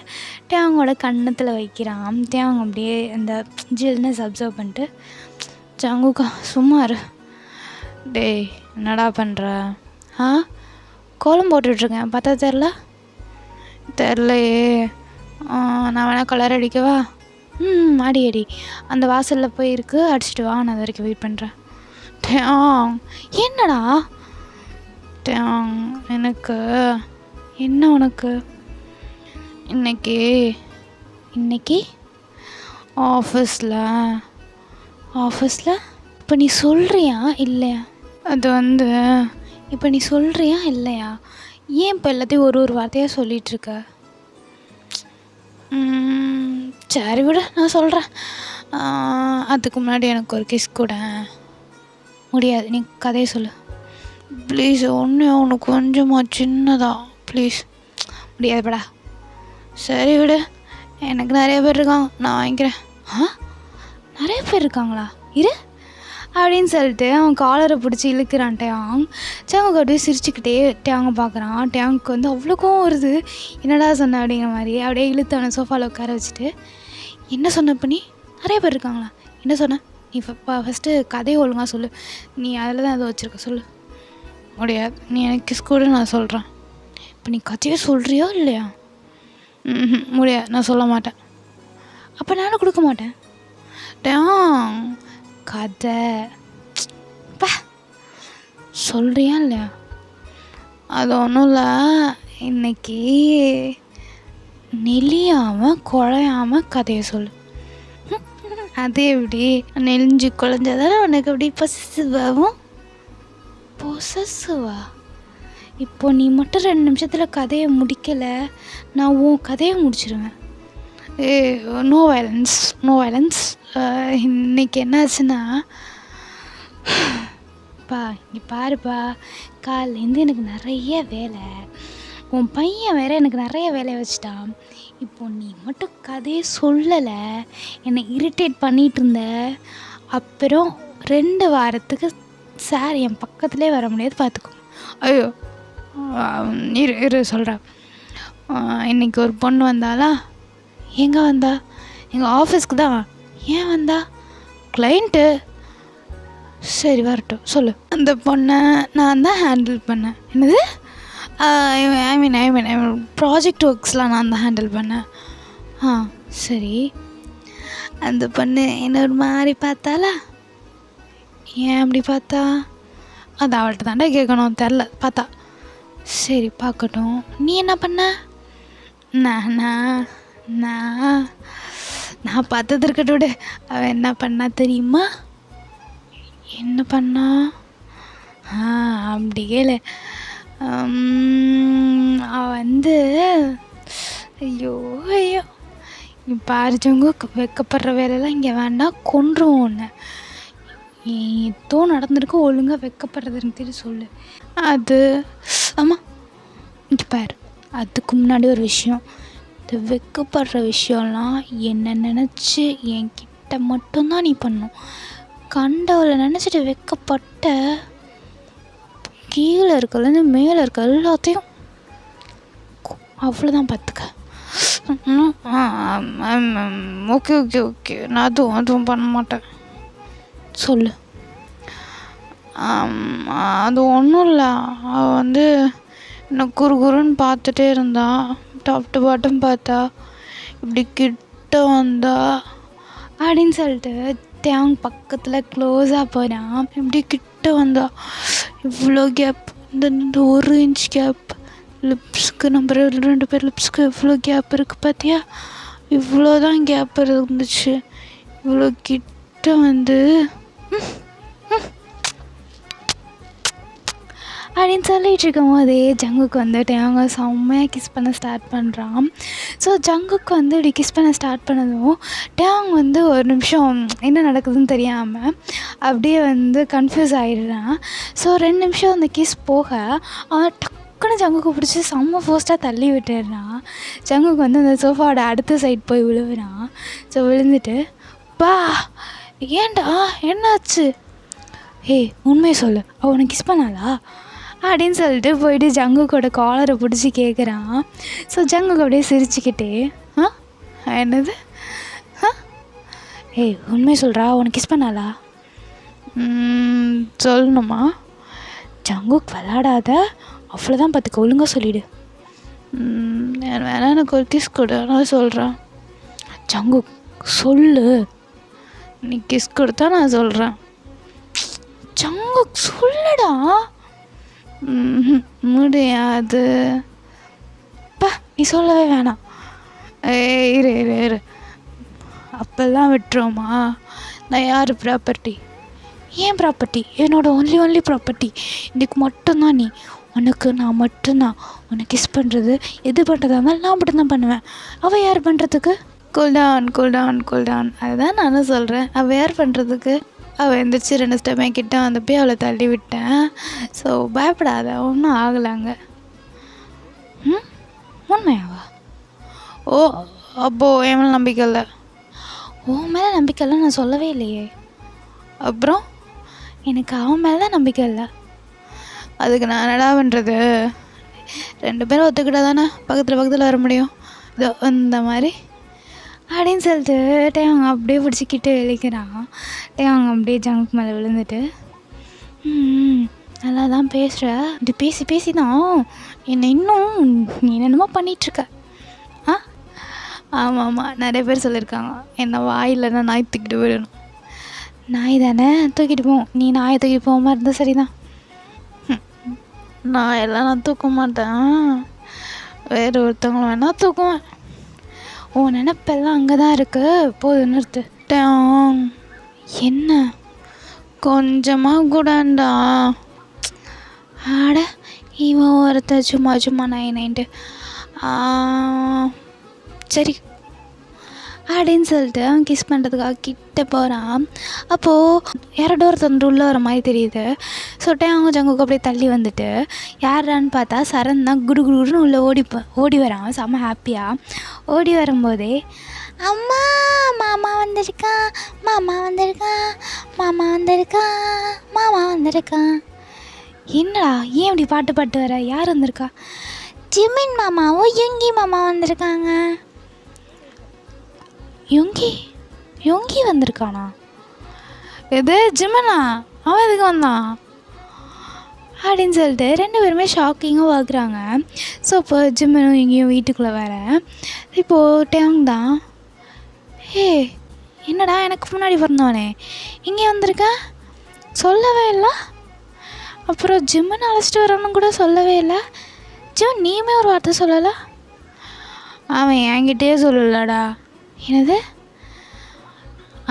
அவங்களோட கன்னத்தில் வைக்கிறான். அவங்க அப்படியே அந்த ஜில்னஸ் அப்சர்வ் பண்ணிட்டு, ஜங்குக்கா சும்மா இரு. டேய், என்னடா பண்ணுற? கோலம் போட்டுட்ருக்கேன், பார்த்தா தெரிலையே. நான் வேணால் கலர் அடிக்கவா? அடி, அந்த வாசலில் போய் இருக்கு, அடிச்சிட்டு வா, நான் அது வரைக்கும் வெயிட் பண்ணுறேன். என்னடா எனக்கு என்ன உனக்கு? இன்னைக்கு ஆஃபீஸில் இப்போ நீ சொல்கிறியா இல்லையா? அது வந்து இப்போ நீ சொல்கிறியா இல்லையா? ஏன் இப்போ எல்லாத்தையும் ஒரு வார்த்தையாக சொல்லிகிட்ருக்க? சரி விட, நான் சொல்கிறேன். அதுக்கு முன்னாடி எனக்கு ஒரு கிஸ் கூட. முடியாது, நீ கதையை சொல்லு ப்ளீஸ். உனக்கு கொஞ்சமாக சின்னதா ப்ளீஸ். முடியாதுப்படா. சரி விடு, எனக்கு நிறைய பேர் இருக்காங்க, நான் வாங்கிக்கிறேன். நிறைய பேர் இருக்காங்களா? இரு அப்படின்னு சொல்லிட்டு அவன் காலரை பிடிச்சி இழுக்கிறான். ஜங்குக்கு அப்படியே சிரிச்சுக்கிட்டே டேங்க பார்க்குறான். டேங்குக்கு வந்து அவ்வளோக்கும் வருது. என்னடா சொன்ன அப்படிங்கிற மாதிரி அப்படியே இழுத்து அவனை சோஃபாவில் உட்கார வச்சுட்டு, என்ன சொன்ன இப்போ நீ? நிறைய பேர் இருக்காங்களா? என்ன சொன்ன நீ? ஃபஸ்ட்டு கதையை ஒழுங்காக சொல்லு. நீ அதில் தான் அதை வச்சுருக்க, சொல்லு. முடியாது, நீ எனக்கு கிஸ் கூட, நான் சொல்கிறேன். இப்போ நீ கதையை சொல்கிறியா இல்லையா? முடியாது, நான் சொல்ல மாட்டேன். அப்போ நானும் கொடுக்க மாட்டேன். கதை சொல்கிறியா இல்லையா? அது ஒன்றும் இல்லை, இன்னைக்கு நெளியாமல் குழையாமல் கதையை சொல்லு. அது எப்படி? நெளிஞ்சு குழஞ்சதால உனக்கு எப்படி பசிசுவாகும்? பொசஸ்ஸிவா? இப்போ நீ மட்டும் 2 நிமிஷத்தில் கதையை முடிக்கலை, நான் உன் கதையை முடிச்சிடுவேன். ஏ, நோ வயலன்ஸ், நோ வயலன்ஸ். இன்னைக்கு என்னாச்சுன்னா, பா இங்கே பாருப்பா, காலையிலேருந்து எனக்கு நிறைய வேலை. உன் பையன் வேற எனக்கு நிறைய வேலையை வச்சுட்டான். இப்போ நீ மட்டும் கதையை சொல்லலை, என்னை இரிட்டேட் பண்ணிகிட்டு இருந்த. அப்புறம் 2 வாரத்துக்கு சார் என் பக்கத்துலேயே வர முடியாது, பார்த்துக்கோ. ஐயோ, இரு சொல்கிறேன். இன்றைக்கி ஒரு பொண்ணு வந்தாளா? எங்கே வந்தா? எங்கள் ஆஃபீஸ்க்கு தான். ஏன் வந்தா? கிளைண்ட்டு. சரி, வரட்டும், சொல்லு. அந்த பொண்ணை நான் தான் ஹேண்டில் பண்ணேன். என்னது? ஐ மீன் ப்ராஜெக்ட் ஒர்க்ஸ்லாம் நான் தான் ஹேண்டில் பண்ணேன். சரி. அந்த பொண்ணு என்ன ஒரு மாதிரி பார்த்தாளா? ஏன் அப்படி பார்த்தா? அது அவள்கிட்ட தாண்டா கேட்கணும், தெரில, பார்த்தா. சரி, பார்க்கட்டும். நீ என்ன பண்ண? நான் பார்த்தது இருக்கட்டும் விடு. அவன் என்ன பண்ணா தெரியுமா? என்ன பண்ணா? அப்படி கேளு. அவன் ஐயோ இங்கே பாரிச்சவங்க வைக்கப்படுற வேலையெல்லாம் இங்கே வேண்டாம், கொன்றுவோம் ஒன்று. ஏதோ நடந்திருக்கு, ஒழுங்காக வைக்கப்படுறதுன்னு தெரிஞ்சு சொல்லு. அது ஆமாம், இங்கே பாரு, அதுக்கு முன்னாடி ஒரு விஷயம். இந்த வைக்கப்படுற விஷயம்லாம் என்ன நினச்சி என்கிட்ட மட்டும்தான் நீ பண்ணும். கண்டவளை நினச்சிட்டு வைக்கப்பட்ட கீழே இருக்கலேருந்து மேலே இருக்க எல்லாத்தையும் அவ்வளோதான், பார்த்துக்க. ஓகே, நான் அதுவும் பண்ண மாட்டேன். சொல்லு. அது ஒன்றும் இல்லை. அவள் என்னை குறுன்னு பார்த்துட்டே இருந்தான். டாப் டு பாட்டம் பார்த்தா, இப்படி கிட்ட வந்தா அப்படின்னு சொல்லிட்டு தேங் பக்கத்தில் க்ளோஸாக போகிறான். இப்படி கிட்ட வந்தா, இவ்வளோ கேப், இந்த 1 இன்ச் கேப் லிப்ஸ்க்கு, நம்ம 2 பேர் லிப்ஸ்க்கு இவ்வளோ கேப் இருக்குது பார்த்தியா? இவ்வளோதான் கேப் இருந்துச்சு. இவ்வளோ கிட்ட அப்படின்னு சொல்லிகிட்டு இருக்கும் போதே ஜங்குக்கு அவங்க செம்மையாக கிஸ் பண்ண ஸ்டார்ட் பண்ணுறான். ஸோ ஜங்குக்கு இப்படி கிஸ் பண்ண ஸ்டார்ட் பண்ணதும் டேங் ஒரு நிமிஷம் என்ன நடக்குதுன்னு தெரியாமல் அப்படியே கன்ஃபியூஸ் ஆகிடுறான். ஸோ 2 நிமிஷம் அந்த கிஸ் போக அவன் டக்குன்னு ஜங்குக்கு பிடிச்சி செம்ம ஃபோஸ்ட்டாக தள்ளி விட்டுடுறான். ஜங்குக்கு அந்த சோஃபாவோட அடுத்த சைட் போய் விழுவுறான். ஸோ விழுந்துட்டு, பா ஏன்டா என்னாச்சு? உண்மையை சொல்லு, அவன் உனக்கு கிஸ் பண்ணாளா அப்படின்னு சொல்லிட்டு போயிட்டு ஜங்குக்கோட காலரை பிடிச்சி கேட்குறான். ஸோ ஜங்குக்கு அப்படியே சிரிச்சுக்கிட்டே, என்னது? உண்மையை சொல்கிறா, உனக்கு கிஸ் பண்ணாளா? சொல்லணுமா? ஜங்குக்கு விளாடாத, அவ்வளோதான், பார்த்துக்க, ஒழுங்காக சொல்லிவிடு. வேணா எனக்கு ஒரு கிஸ் கொடு, நான் சொல்கிறேன். ஜங்குக் சொல்லு, நீ கிஸ் கொடுத்தா நான் சொல்கிறேன். ஜங்குக் சொல்லுடா. முடியாது. நீ சொல்லவே வேணாம். இரு அப்பெல்லாம் விட்டுருவோமா? நான் யார் ப்ராப்பர்ட்டி? ஏன் ப்ராப்பர்ட்டி? என்னோட ஒன்லி ப்ராப்பர்ட்டி. இதுக்கு மட்டும்தான் நீ. உனக்கு நான் மட்டும்தான். உனக்கு கிஸ் பண்ணுறது, எது பண்ணுறதா இருந்தாலும் நான் மட்டும்தான் பண்ணுவேன். அவள் யார் பண்ணுறதுக்கு? கூல்டான். அதுதான் நானும் சொல்கிறேன். அவள் யார் பண்ணுறதுக்கு? அவள் எந்திரிச்சு 2 ஸ்டெப் கிட்ட போய் அவளை தள்ளி விட்டேன். ஸோ பயப்படாத, ஒன்றும் ஆகலாங்க. உண்மையாவா? அப்போது என் மேலே நம்பிக்கை இல்லை? உன் மேலே நம்பிக்கை இல்லை நான் சொல்லவே இல்லையே. அப்புறம் எனக்கு அவன் மேலே தான் நம்பிக்கை இல்லை. அதுக்கு நான் என்னடா பண்ணுறது? 2 பேரும் ஒத்துக்கிட்டா தானே பக்கத்தில் வர முடியும். இதோ இந்த மாதிரி அப்படின்னு சொல்லிட்டு அவங்க அப்படியே பிடிச்சிக்கிட்டு இழுக்கிறான். அவங்க அப்படியே ஜங்குக்கு மேலே விழுந்துட்டு, நல்லா தான் பேசுகிற, இப்படி பேசி தான் என்னை இன்னும் நீ என்னென்னமோ பண்ணிகிட்ருக்க. ஆமாம், நிறைய பேர் சொல்லியிருக்காங்க என்னை வாயில்லைன்னா நாய் தூக்கிட்டு போயிடணும். நாய் தானே தூக்கிட்டு போவோம், நீ நாயை தூக்கிட்டு போகாமல் இருந்தால் சரிதான். நான் தூக்க மாட்டேன், வேறு ஒருத்தவங்களை வேணால் தூக்குவேன். உன் நினப்பெல்லாம் அங்கே தான் இருக்குது, போதும் நிறுத்து. என்ன கொஞ்சமாக கூடண்டா? ஆட இவன் ஒருத்தன் சும்மா சும்மா நைன்ட்டு சரி அப்படின்னு சொல்லிட்டு அவன் கிஸ் பண்ணுறதுக்காக கிட்ட போகிறான். அப்போது யாரோட ஒருத்தன் உள்ளே வர மாதிரி தெரியுது. சொல்லிட்டு அவங்க ஜங்குக்கு அப்படியே தள்ளி வந்துட்டு யாரான்னு பார்த்தா சரண் தான். குடு குடுன்னு உள்ளே ஓடி வரான் செம்ம ஹாப்பியாக. ஓடி வரும்போதே அம்மா மாமா வந்திருக்கான், மாமா வந்திருக்கான், மாமா வந்திருக்கான், மாமா வந்திருக்கான். என்னடா ஏன் இப்படி பாட்டு வர? யார் வந்திருக்கா? ஜிமின் மாமாவும் யுங்கி மாமா வந்திருக்காங்க. யுங்கி வந்திருக்கானா? எது ஜிமனா? அவன் எதுக்கு வந்தான் அப்படின்னு சொல்லிட்டு 2 பேருமே ஷாக்கிங்காக பார்க்குறாங்க. ஸோ இப்போ ஜிம்மனும் யுங்கியும் வீட்டுக்குள்ளே வர இப்போது டேங் தான், என்னடா எனக்கு முன்னாடி பிறந்தவனே இங்கே வந்திருக்க, சொல்லவே இல்லை. அப்புறம் ஜிம்மனை அழைச்சிட்டு வரணும்னு கூட சொல்லவே இல்லை. ஜிம்மன் நீயுமே ஒரு வார்த்தை சொல்லலை. அவன் என்கிட்டயே சொல்லலடா. என்னது?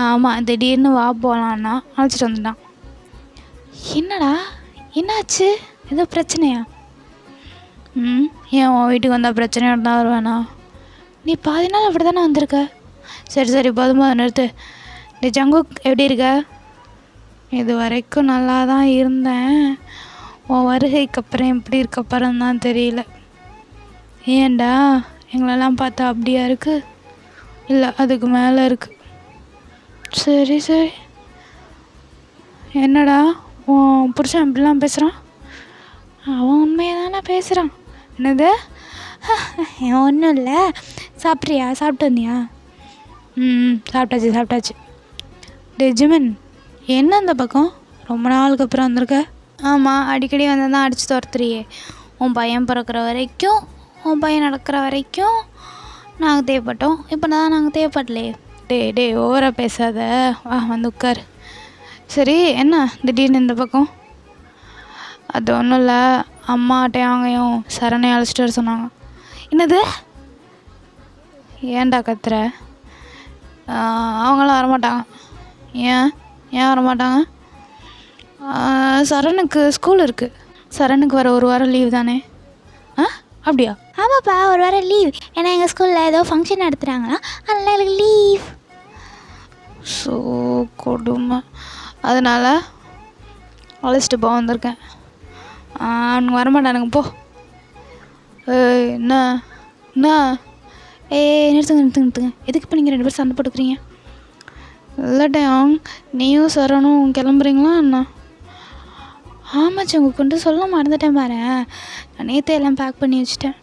ஆமாம், திடீர்னு வா போகலான்னா அழைச்சிட்டு வந்துட்டான். என்னடா என்னாச்சு? ஏதோ பிரச்சனையா? ஏன் உன் வீட்டுக்கு வந்தால் பிரச்சனையோட தான் வருவேண்ணா? நீ பாதி நாள் அப்படி தானே வந்திருக்க. சரி போதும் நிறுத்து. டே ஜங்குக் எப்படி இருக்க? இது வரைக்கும் நல்லா தான் இருந்தேன். உன் வருகைக்கு அப்புறம் எப்படி இருக்கப்புறம் தான் தெரியல. ஏன்டா எங்களெல்லாம் பார்த்தா அப்படியா இருக்குது? இல்லை அதுக்கு மேலே இருக்குது. சரி என்னடா உன் புருஷன் இப்படிலாம் பேசுகிறான்? அவன் உண்மையை தானே பேசுகிறான். என்னது? ஒன்றும் இல்லை. சாப்பிட்டு வந்தியா? சாப்பிட்டாச்சு. டே ஜிமின் என்ன அந்த பக்கம் ரொம்ப நாளுக்கு அப்புறம் வந்திருக்க? ஆமாம், அடிக்கடி வந்து தான் அடித்து துரத்துறியே. உன் பையன் பிறக்கிற வரைக்கும், உன் பையன் நடக்கிற வரைக்கும் நாங்கள் தேவைப்பட்டோம். இப்போ தான் நாங்கள் தேவைப்படலையே. டே ஓவராக பேசாத, வா வந்து உட்கார். சரி என்ன திடீர்னு இந்த பக்கம்? அது ஒன்றும் இல்லை, அம்மாட்டையும் சரணையும் அழைச்சிட்டு வர சொன்னாங்க. என்னது? ஏன்டா கத்துற? அவங்களாம் வரமாட்டாங்க. ஏன் வரமாட்டாங்க? சரணுக்கு ஸ்கூல் இருக்குது. சரணுக்கு வர 1 வாரம் லீவ் தானே? அப்படியா? ஆமாப்பா, 1 வாரம் லீவ். ஏன்னா எங்கள் ஸ்கூலில் ஏதோ ஃபங்க்ஷன் நடத்துகிறாங்களா, அதனால் எனக்கு லீவ். ஸோ கொடுமை, அதனால் அழைச்சிட்டு போக வந்திருக்கேன். அவனுங்க வரமாட்டானுங்க போ. என்ன நிறுத்துங்க. எதுக்கு இப்போ நீங்கள் 2 பேரும் சண்டை போட்டுக்கிறீங்க? இல்லட்டையாங், நீயும் சரணும் கிளம்புறீங்களா என்ன? ஆமாச்சு, உங்களுக்கு கொண்டு சொல்ல மறந்துட்டேன் பாரு. நான் நேற்றே எல்லாம் பேக் பண்ணி வச்சிட்டேன்.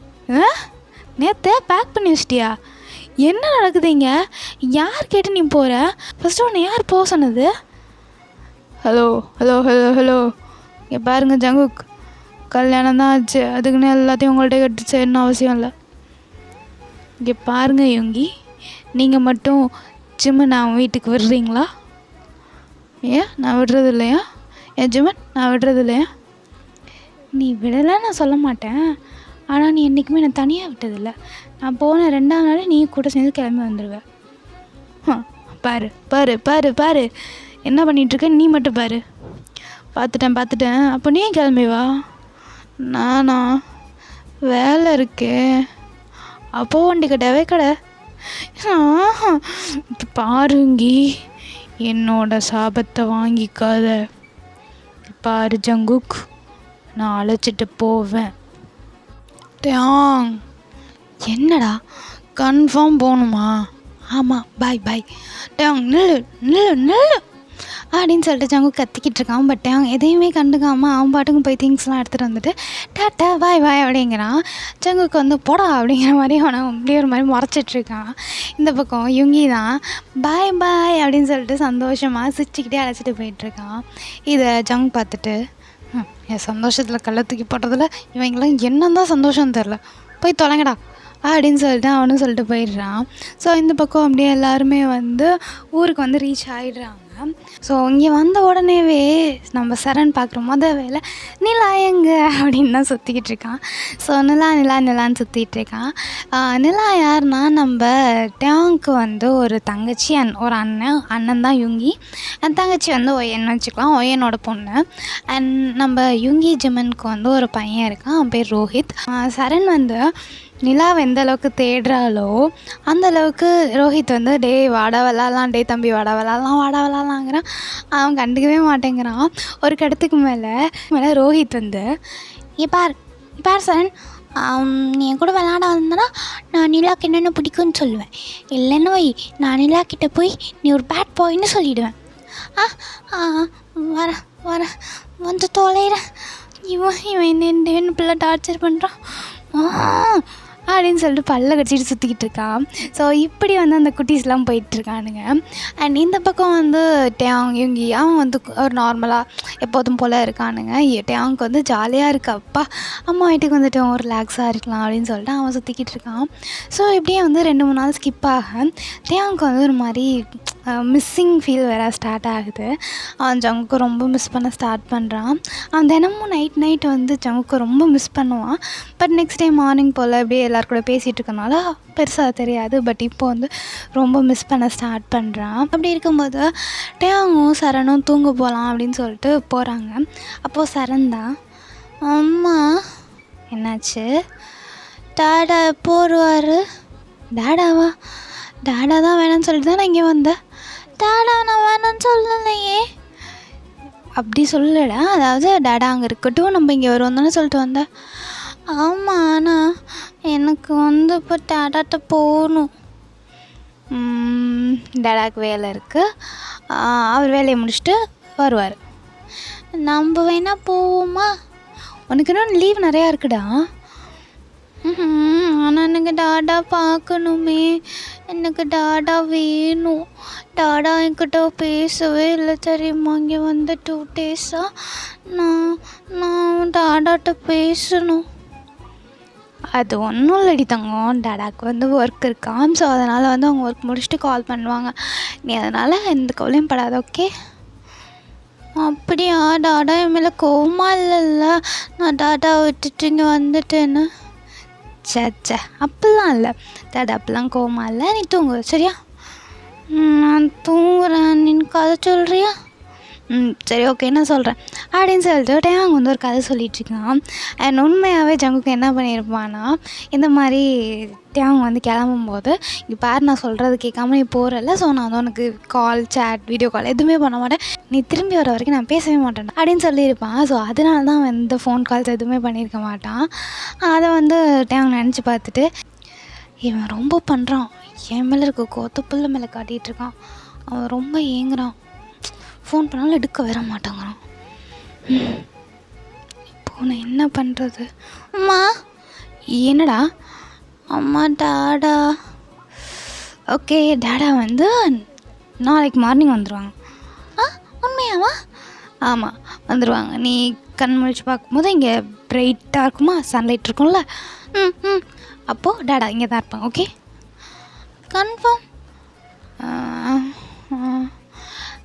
நேற்றே பேக் பண்ணி வச்சிட்டியா? என்ன நடக்குதுங்க? யார் கேட்டு நீ போகிற? ஃபஸ்ட்டு உன்னை யார் போக சொன்னது? ஹலோ இங்கே பாருங்கள் ஜங்குக், கல்யாணம் தான் ஆச்சு, அதுக்குன்னு எல்லாத்தையும் உங்கள்கிட்ட கட்டு செய்யணும்னு அவசியம் இல்லை. இங்கே பாருங்கள் யுங்கி, நீங்கள் மட்டும் ஜிம்மன் அவன் வீட்டுக்கு விடுறீங்களா? ஏன் நான் விடுறது இல்லையா? ஜிம்மன் நான் விடுறது இல்லையா? நீ விடலை நான் சொல்ல மாட்டேன், ஆனால் நீ என்றைக்குமே நான் தனியாக விட்டதில்லை. நான் போன 2ஆம் நாள் நீ கூட சேர்ந்து கிளம்பி வந்துடுவேன். பாரு என்ன பண்ணிகிட்ருக்க நீ மட்டும் பாரு. பார்த்துட்டேன். அப்போ நீ கிளம்பி வா. நானா? வேலை இருக்கே. அப்போ வண்டி கடை பாருங்கி, என்னோட சாபத்தை வாங்கிக்காத. பாரு ஜங்குக், நான் அழைச்சிட்டு போவேன். என்னடா கன்ஃபார்ம் போகணுமா? ஆமாம், பாய். நில்லு அப்படின்னு சொல்லிட்டு ஜங்குக் கத்திக்கிட்டு இருக்கான். பட் அவன் எதையுமே கண்டுக்காமல் அவன் பாட்டுக்கும் போய் திங்ஸ்லாம் எடுத்துகிட்டு வந்துட்டு டாட்டா பாய் அப்படிங்கிறான். ஜங்குக்கு வந்து போடா அப்படிங்கிற மாதிரி அவனை அப்படியே ஒரு மாதிரி முறைச்சிட்ருக்கான். இந்த பக்கம் யுங்கி தான் பாய் அப்படின்னு சொல்லிட்டு சந்தோஷமாக சிரிச்சுக்கிட்டே அழைச்சிட்டு போயிட்டுருக்கான். இதை ஜங் பார்த்துட்டு என் சந்தோஷத்தில் கள்ள தூக்கி போட்டதில் இவங்களாம் என்னந்தான் சந்தோஷம் தெரில, போய் தொலைங்கடா அப்படின்னு சொல்லிட்டு அவனும் சொல்லிட்டு போயிடுறான். ஸோ இந்த பக்கம் அப்படியே எல்லாருமே வந்து ஊருக்கு வந்து ரீச் ஆகிடுறாங்க. ஸோ இங்கே வந்த உடனேவே நம்ம சரண் பார்க்குற வேலை நிலா எங்க அப்படின்னு தான் சுற்றிக்கிட்டு இருக்கான். ஸோ நிலான்னு சுற்றிட்டு இருக்கான். நிலா யாருன்னா நம்ம டேங்க்கு வந்து ஒரு தங்கச்சி ஒரு அண்ணன் தான் யுங்கி. அந்த தங்கச்சி வந்து ஒயன்னு வச்சுக்கலாம், ஒயனோட பொண்ணு. அண்ட் நம்ம யுங்கி ஜிமனுக்கு வந்து ஒரு பையன் இருக்கான், அவன் பேர் ரோஹித். சரண் வந்து நிலாவை எந்த அளவுக்கு தேடுறாளோ அந்தளவுக்கு ரோஹித் வந்து டே வாடா விளாட்லாம், டே தம்பி வாடா விளாட்லாங்கிறான். அவன் கண்டுக்கவே மாட்டேங்கிறான். ஒரு கடத்துக்கு மேலே ரோஹித் வந்து பார் சரண், நீ என் கூட விளாட வந்தனா நான் நிலாக்கு என்னென்ன பிடிக்கும்னு சொல்லுவேன், இல்லைன்னு வை நான் நிலாக்கிட்ட போய் நீ ஒரு பேட் பாய்ன்னு சொல்லிவிடுவேன். வர வந்து தொலைகிறேன். இவன் என்ன பிள்ளை டார்ச்சர் பண்ணுறான் அப்படின்னு சொல்லிட்டு பல்ல கடிச்சிட்டு சுற்றிக்கிட்டு இருக்கான். ஸோ இப்படி வந்து அந்த குட்டீஸ்லாம் போயிட்டுருக்கானுங்க. அண்ட் இந்த பக்கம் வந்து யுங்கி அவன் வந்து ஒரு நார்மலாக எப்போதும் போல் இருக்கானுங்க. டேங்க்கு வந்து ஜாலியாக இருக்கு, அப்பா அம்மா வீட்டுக்கு வந்துட்டு அவன் ரிலாக்ஸாக இருக்கலாம் அப்படின்னு சொல்லிட்டு அவன் சுற்றிக்கிட்டு இருக்கான். ஸோ இப்படியே வந்து 2-3 நாள் ஸ்கிப் ஆக டேங்க்கு வந்து ஒரு மாதிரி மிஸ்ஸிங் ஃபீல் வேறு ஸ்டார்ட் ஆகுது. அவன் ஜங்குக்கு ரொம்ப மிஸ் பண்ண ஸ்டார்ட் பண்ணுறான். அவன் தினமும் நைட் வந்து ஜங்குக்கு ரொம்ப மிஸ் பண்ணுவான். பட் நெக்ஸ்ட் டே மார்னிங் போல் அப்படியே எல்லாரும் கூட பேசிகிட்டு இருக்கனால பெருசாக தெரியாது. பட் இப்போ வந்து ரொம்ப மிஸ் பண்ண ஸ்டார்ட் பண்ணுறான். அப்படி இருக்கும்போது டேங்கும் சரணும் தூங்க போகலாம் அப்படின்னு சொல்லிட்டு போகிறாங்க. அப்போது சரண் தான், அம்மா என்னாச்சு, டாடா எப்போ வருவார்? டாடாவா? டாடா தான் வேணான்னு சொல்லிட்டு தான் நான் இங்கே வந்தேன். டாடா நான் வேணான்னு சொல்லலையே. அப்படி சொல்லடா, அதாவது டாடா அங்கே இருக்கட்டும், நம்ம இங்கே வருவோம் தானே சொல்லிட்டு வந்தேன். ஆமாம், ஆனால் எனக்கு வந்து இப்போ டாடாட்ட போகணும். டாடாவுக்கு வேலை இருக்குது, அவர் வேலையை முடிச்சுட்டு வருவார். நம்ம வேணா போவோமா? உனக்கு இன்னும் லீவ் நிறையா இருக்குடா. ஆனால் எனக்கு டாடா பார்க்கணுமே, எனக்கு டாடா வேணும். டாடா என்கிட்ட பேசவே இல்லை தெரியுமா, இங்கே வந்து 2 டேஸாக நான் டாடாட்ட பேசணும். அது ஒன்றும் இல்லடி தங்கம், டாடாவுக்கு வந்து ஒர்க் இருக்கான். ஸோ அதனால் வந்து அவங்க ஒர்க் முடிச்சுட்டு கால் பண்ணுவாங்க. நீ அதனால் எந்த கவலையும் படாத, ஓகே? அப்படியா? டாடா என் மேலே கோவமா இல்லைல்ல நான் டாடா விட்டுட்டு இங்கே வந்துட்டேன்னு? சே அப்படிலாம் இல்லை டாடா, அப்படிலாம் கோவமா இல்லை. நீ தூங்கு சரியா? நான் தூங்குறேன், நீ கதை சொல்கிறியா? சரி ஓகே நான் சொல்கிறேன் அப்படின்னு சொல்லிட்டு அவங்க வந்து ஒரு கதை சொல்லிகிட்ருக்கான். அண்ட் உண்மையாகவே ஜங்குக்கு என்ன பண்ணியிருப்பான்னா, இந்த மாதிரி அவங்க வந்து கிளம்பும்போது இங்கே பாரு நான் சொல்கிறது கேட்காம நீ போகிறல்ல, ஸோ நான் வந்து உனக்கு கால் சேட் வீடியோ கால் எதுவுமே பண்ண மாட்டேன், நீ திரும்பி வர வரைக்கும் நான் பேசவே மாட்டேன் அப்படின்னு சொல்லியிருப்பான். ஸோ அதனால தான் அவன் எந்த ஃபோன் கால்ஸ் எதுவுமே பண்ணியிருக்க மாட்டான். அதை வந்து அவங்க நினச்சி பார்த்துட்டு இவன் ரொம்ப பண்ணுறான், என் மேலே இருக்க கோத்த புல்ல மேலே காட்டிகிட்ருக்கான், அவன் ரொம்ப ஏங்குறான், ஃபோன் பண்ணாலும் எடுக்க வர மாட்டேங்கிறான். இப்போ நான் என்ன பண்ணுறது? அம்மா என்னடா? அம்மா டாடா. ஓகே டாடா வந்து நாளைக்கு மார்னிங் வந்துடுவாங்க. உண்மையாவா? ஆமாம் வந்துடுவாங்க. நீ கண் முழிச்சு பார்க்கும்போது இங்கே பிரைட்டாக இருக்குமா, சன்லைட் இருக்கும்ல, அப்போது டாடா இங்கே தான் இருப்பாங்க. Okay confirm?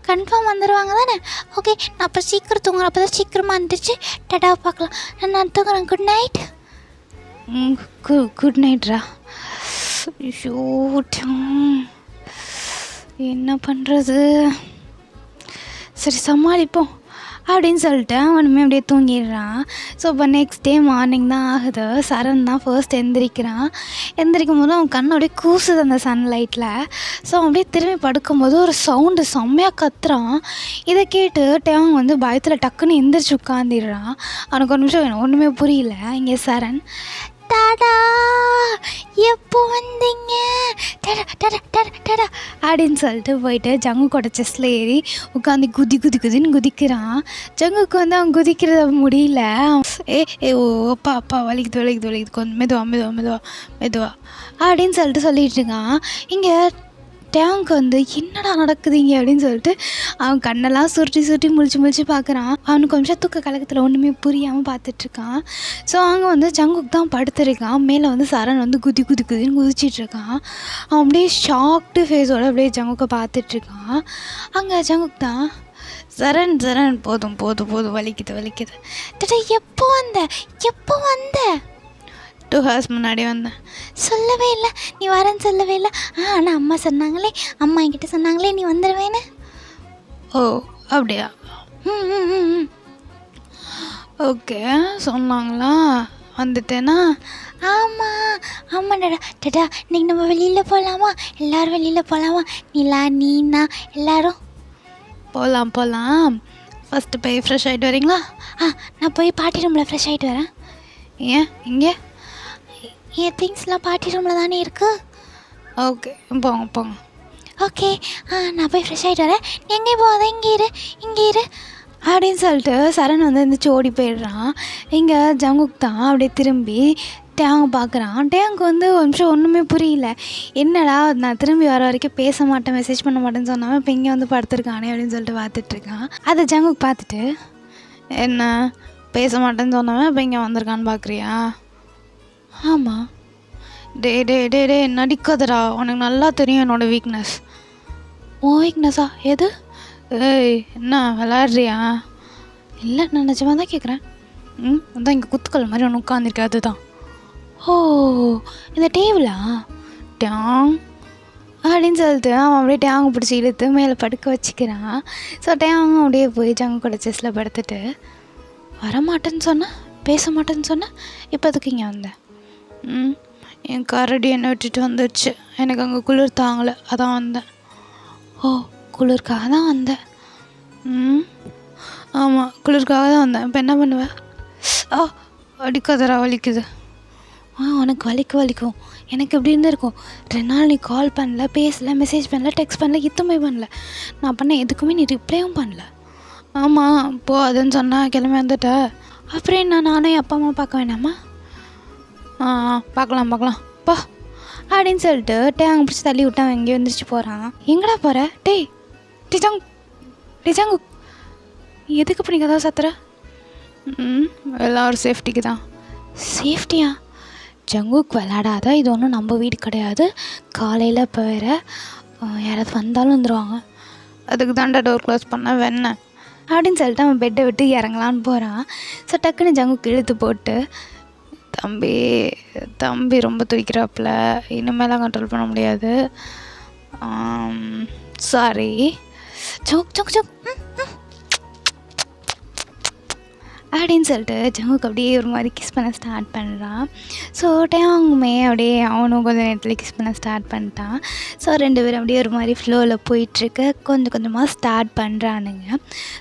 கன்ஃபார்ம் வந்துடுவாங்க தானே? ஓகே நான் அப்போ சீக்கிரம் தூங்குறேன், அப்போ தான் சீக்கிரமாக வந்துடுச்சு டாடாவை பார்க்கலாம். நான் தூங்குறேன். Good night. குட் நைட்ரா. ஐயோ என்ன பண்ணுறது, சரி சமாளிப்போம் அப்படின்னு சொல்லிட்டு அவனுமே அப்படியே தூங்கிடுறான். ஸோ இப்போ நெக்ஸ்ட் டே மார்னிங் தான் ஆகுது. சரண் தான் ஃபர்ஸ்ட் எந்திரிக்கும் போது அவன் கண்ணு அப்படியே கூசுது அந்த சன்லைட்டில். ஸோ அவன் அப்படியே திரும்பி படுக்கும்போது ஒரு சவுண்டு செம்மையாக கத்துறான். இதை கேட்டு அவன் வந்து பயத்தில் டக்குன்னு எந்திரிச்சு உட்காந்துடுறான். அவனுக்கு ஒரு நிமிஷம் வேணும், ஒன்றுமே புரியல. இங்கே சரண் டாடா எப்போ வந்தீங்க டடா டடா டடா டடா அப்படின்னு சொல்லிட்டு போயிட்டு ஜங்கு கூட செஸ்ஸில் ஏறி உட்காந்து குதின்னு குதிக்கிறான். ஜங்குக்கு வந்து அவன் குதிக்கிறத முடியல. ஓ அப்பா வலிக்குது கொஞ்சம் மெதுவா அப்படின்னு சொல்லிட்டு சொல்லிட்டு இருக்கான். இங்கே டேங்க் வந்து என்னடா நடக்குது இங்கே அப்படின்னு சொல்லிட்டு அவன் கண்ணெல்லாம் சுருட்டி சுருட்டி முழிச்சு பார்க்குறான். அவனுக்கு கொஞ்சம் தூக்க கலக்கத்தில் ஒன்றுமே புரியாமல் பார்த்துட்ருக்கான். ஸோ அங்கே வந்து ஜங்குக் தான் படுத்துருக்கான். மேலே வந்து சரண் வந்து குதின்னு குதிச்சிட்ருக்கான். அவன் அப்படியே ஷாக்டு ஃபேஸோடு அப்படியே ஜங்குக்கை பார்த்துட்ருக்கான். அங்கே ஜங்குக் தான் சரண் போதும் வலிக்குது. டேடா எப்போ வந்த 2 hours முன்னாடி வந்தேன். சொல்லவே இல்லை, நீ வரேன்னு சொல்லவே இல்லை. ஆனால் அம்மா என்கிட்ட சொன்னாங்களே நீ வந்துடுவேன்னு. ஓ அப்படியா? ஓகே சொன்னாங்களா, வந்துட்டேனா? ஆமாண்டா. டேடா இன்னைக்கு நம்ம வெளியில் போகலாமா? எல்லோரும் வெளியில் போகலாமா? நீனா எல்லோரும் போகலாம். ஃபஸ்ட்டு போய் ஃப்ரெஷ் ஆகிட்டு வரீங்களா? நான் போய் பாட்டி ரூமில் ஃப்ரெஷ் ஆகிட்டு வரேன். ஏன் இங்கே? என் திங்ஸ்லாம் பாட்டி ரூமில் தானே இருக்குது. ஓகே போங்க. ஓகே நான் போய் ஃப்ரெஷ் ஆகிட்டு வரேன். எங்கே போகாத, இங்கே இரு அப்படின்னு சொல்லிட்டு சரண் வந்து எழுந்திரிச்சு ஓடி போயிடுறான். இங்கே ஜங்குக் தான் அப்படியே திரும்பி டேங்க் பார்க்குறான். டேங்க் வந்து ஒரு நிமிஷம் ஒன்றுமே புரியல. என்னடா நான் திரும்பி வர வரைக்கும் பேச மாட்டேன், மெசேஜ் பண்ண மாட்டேன்னு சொன்னாமல் இப்போ இங்கே வந்து படுத்துருக்கானே அப்படின்னு சொல்லிட்டு பார்த்துட்ருக்கான். அதை ஜங்குக் பார்த்துட்டு, என்ன பேச மாட்டேன்னு சொன்னாமல் இப்போ இங்கே வந்திருக்கான்னு பார்க்குறியா? ஆமாம். டே நடிக்காதடா, உனக்கு நல்லா தெரியும் என்னோடய வீக்னஸ். உன் வீக்னஸா? எது? ஏய் என்ன விளாட்றியா? இல்லை நான் நிஜமாக தான் கேட்குறேன். அதான் இங்கே குத்துக்கல் மாதிரி ஒன்று உட்காந்துருக்கு, அதுதான். ஓ இந்த டேபிளா? டேங் அப்படின்னு சொல்லிட்டு அவன் அப்படியே டேங்கு பிடிச்சி இழுத்து மேலே படுக்க வச்சுக்கிறான். ஸோ டேங்கு அப்படியே போய் ஜங்கு கூட செஸ்ஸில் படுத்துட்டு, வரமாட்டேன்னு சொன்னேன், பேச மாட்டேன்னு சொன்னேன், இப்போ அதுக்கு இங்கே வந்தேன். என் கரடி என்னை விட்டுட்டு வந்துடுச்சு. எனக்கு அங்கே குளிர் தாங்கலை, அதான் வந்தேன். ஓ குளிர்காக தான் வந்தேன். ஆமாம் குளிர்காக தான் வந்தேன். இப்போ என்ன பண்ணுவேன்? அடிக்காதரா, வலிக்குது. உனக்கு வலிக்கும். எனக்கு எப்படி இருந்திருக்கும்? 2 நாள் நீ கால் பண்ணல, பேசல, மெசேஜ் பண்ணல, டெக்ஸ்ட் பண்ணல, எதுவுமே பண்ணல. நான் பண்ண எதுக்குமே நீ ரிப்ளையும் பண்ணல. ஆமாம் அதுன்னு சொன்னால் கிளம்பி வந்துட்ட. அப்புறம் என்ன, நானே அப்பா அம்மா பார்க்க வேணாமா? பார்க்கலாம் பா அப்படின்னு சொல்லிட்டு டேங்கு பிடிச்சி தள்ளி விட்டு அவன் எங்கேயோ வந்துருச்சு போகிறான். எங்கடா போகிற? டிஜாங்கு எதுக்கு இப்போ நீங்கள் தான் சத்துற? எல்லோரும் சேஃப்டிக்கு தான். சேஃப்டியா? ஜங்குக் விளாடாத, இது ஒன்றும் நம்ம வீடு கிடையாது. காலையில் இப்போ வேறு யாராவது வந்தாலும் வந்துடுவாங்க. அதுக்கு தாண்டா டோர் க்ளோஸ் பண்ண வேணேன் அப்படின்னு சொல்லிட்டு அவன் பெட்டை விட்டு இறங்கலான்னு போகிறான். ஸோ டக்குன்னு ஜங்குக் இழுத்து போட்டு, தம்பி ரொம்ப துடிக்கிறாப்புல, இனிமேலாம் கண்ட்ரோல் பண்ண முடியாது, சாரி. ஜோக் அப்படின்னு சொல்லிட்டு ஜங்குக்கு அப்படியே ஒரு மாதிரி கிஸ் பண்ண ஸ்டார்ட் பண்ணுறான். ஸோ டேங்குமே அப்படியே அவனும் கொஞ்சம் நேரத்தில் கிஸ் பண்ண ஸ்டார்ட் பண்ணிட்டான். ஸோ 2 பேரும் அப்படியே ஒரு மாதிரி ஃப்ளோவில் போயிட்டுருக்கு. கொஞ்சமாக ஸ்டார்ட் பண்ணுறானுங்க.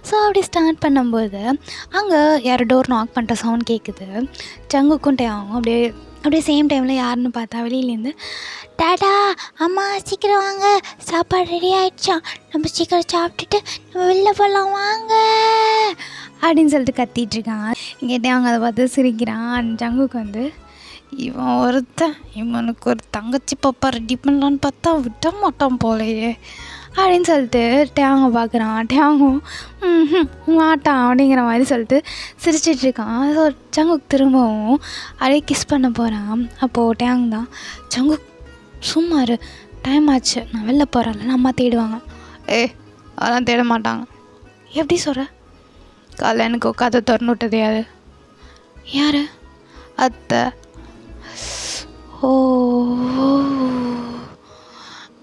ஸோ அப்படி ஸ்டார்ட் பண்ணும்போது அங்கே யாரோ டோர் நாக் பண்ணுற சவுண்ட் கேட்குது. ஜங்குக்கும் டேங்கும் அப்படியே சேம் டைமில் யாருன்னு பார்த்தா வெளியிலேருந்து, டாடா அம்மா சீக்கிரம் வாங்க, சாப்பாடு ரெடி ஆகிடுச்சான், நம்ம சீக்கிரம் சாப்பிட்டுட்டு நம்ம வெளில போகலாம் வாங்க அப்படின்னு சொல்லிட்டு கத்திகிட்ருக்கான். இங்கே அவங்க அதை பார்த்து சிரிக்கிறான். ஜங்குக்கு வந்து, இவன் ஒருத்தன், இவனுக்கு ஒரு தங்கச்சி பாப்பா ரெடி பண்ணலான்னு பார்த்தா விட மாட்டான் போலையே அப்படின்னு சொல்லிட்டு டேங்க பார்க்குறான். டேங்கும் மாட்டான் அப்படிங்கிற மாதிரி சொல்லிட்டு சிரிச்சிட்ருக்கான். ஸோ ஜங்குக் திரும்பவும் அப்படியே கிஸ் பண்ண போகிறான். அப்போது டேங் தான், ஜங்குக் சும்மா இரு, டைம் ஆச்சு, நான் வெளில போகிறேன்ல, அம்மா தேடுவாங்க. அதெல்லாம் தேட மாட்டாங்க. எப்படி சொல்கிற? காலைல எனக்கு கதை திறந்து விட்டது யார்? அத்தை. ஓ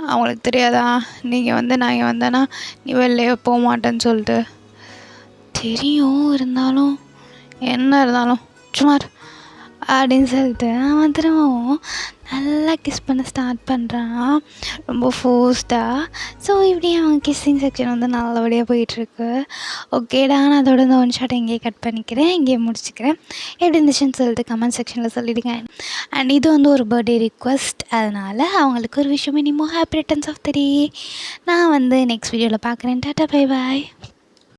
அவங்களுக்கு தெரியாதா நீங்கள் வந்து நான் இங்கே வந்தேன்னா நீ வெளிலையே போக மாட்டேன்னு சொல்லிட்டு? தெரியும், என்ன இருந்தாலும் சுமார் அப்படின்னு சொல்லிட்டு அவன் திரும்பவும் நல்லா கிஸ் பண்ண ஸ்டார்ட் பண்ணுறான், ரொம்ப ஃபோர்ஸ்டாக. ஸோ இப்படி அவன் கிஸ்ஸிங் செக்ஷன் வந்து நல்லபடியாக போயிட்டுருக்கு. ஓகேடா, நான் அதோட இந்த 1 ஷாட் எங்கேயே கட் பண்ணிக்கிறேன், இங்கேயே முடிச்சுக்கிறேன். எப்படி இருந்துச்சுன்னு சொல்லிட்டு கமெண்ட் செக்ஷனில் சொல்லிவிடுங்க. அண்ட் இது வந்து ஒரு பர்த்டே ரிக்வெஸ்ட், அதனால் அவங்களுக்கு ஒரு விஷயம் minimum happy returns of the day. நான் வந்து நெக்ஸ்ட் வீடியோவில் பார்க்குறேன். டாட்டா பை பாய்.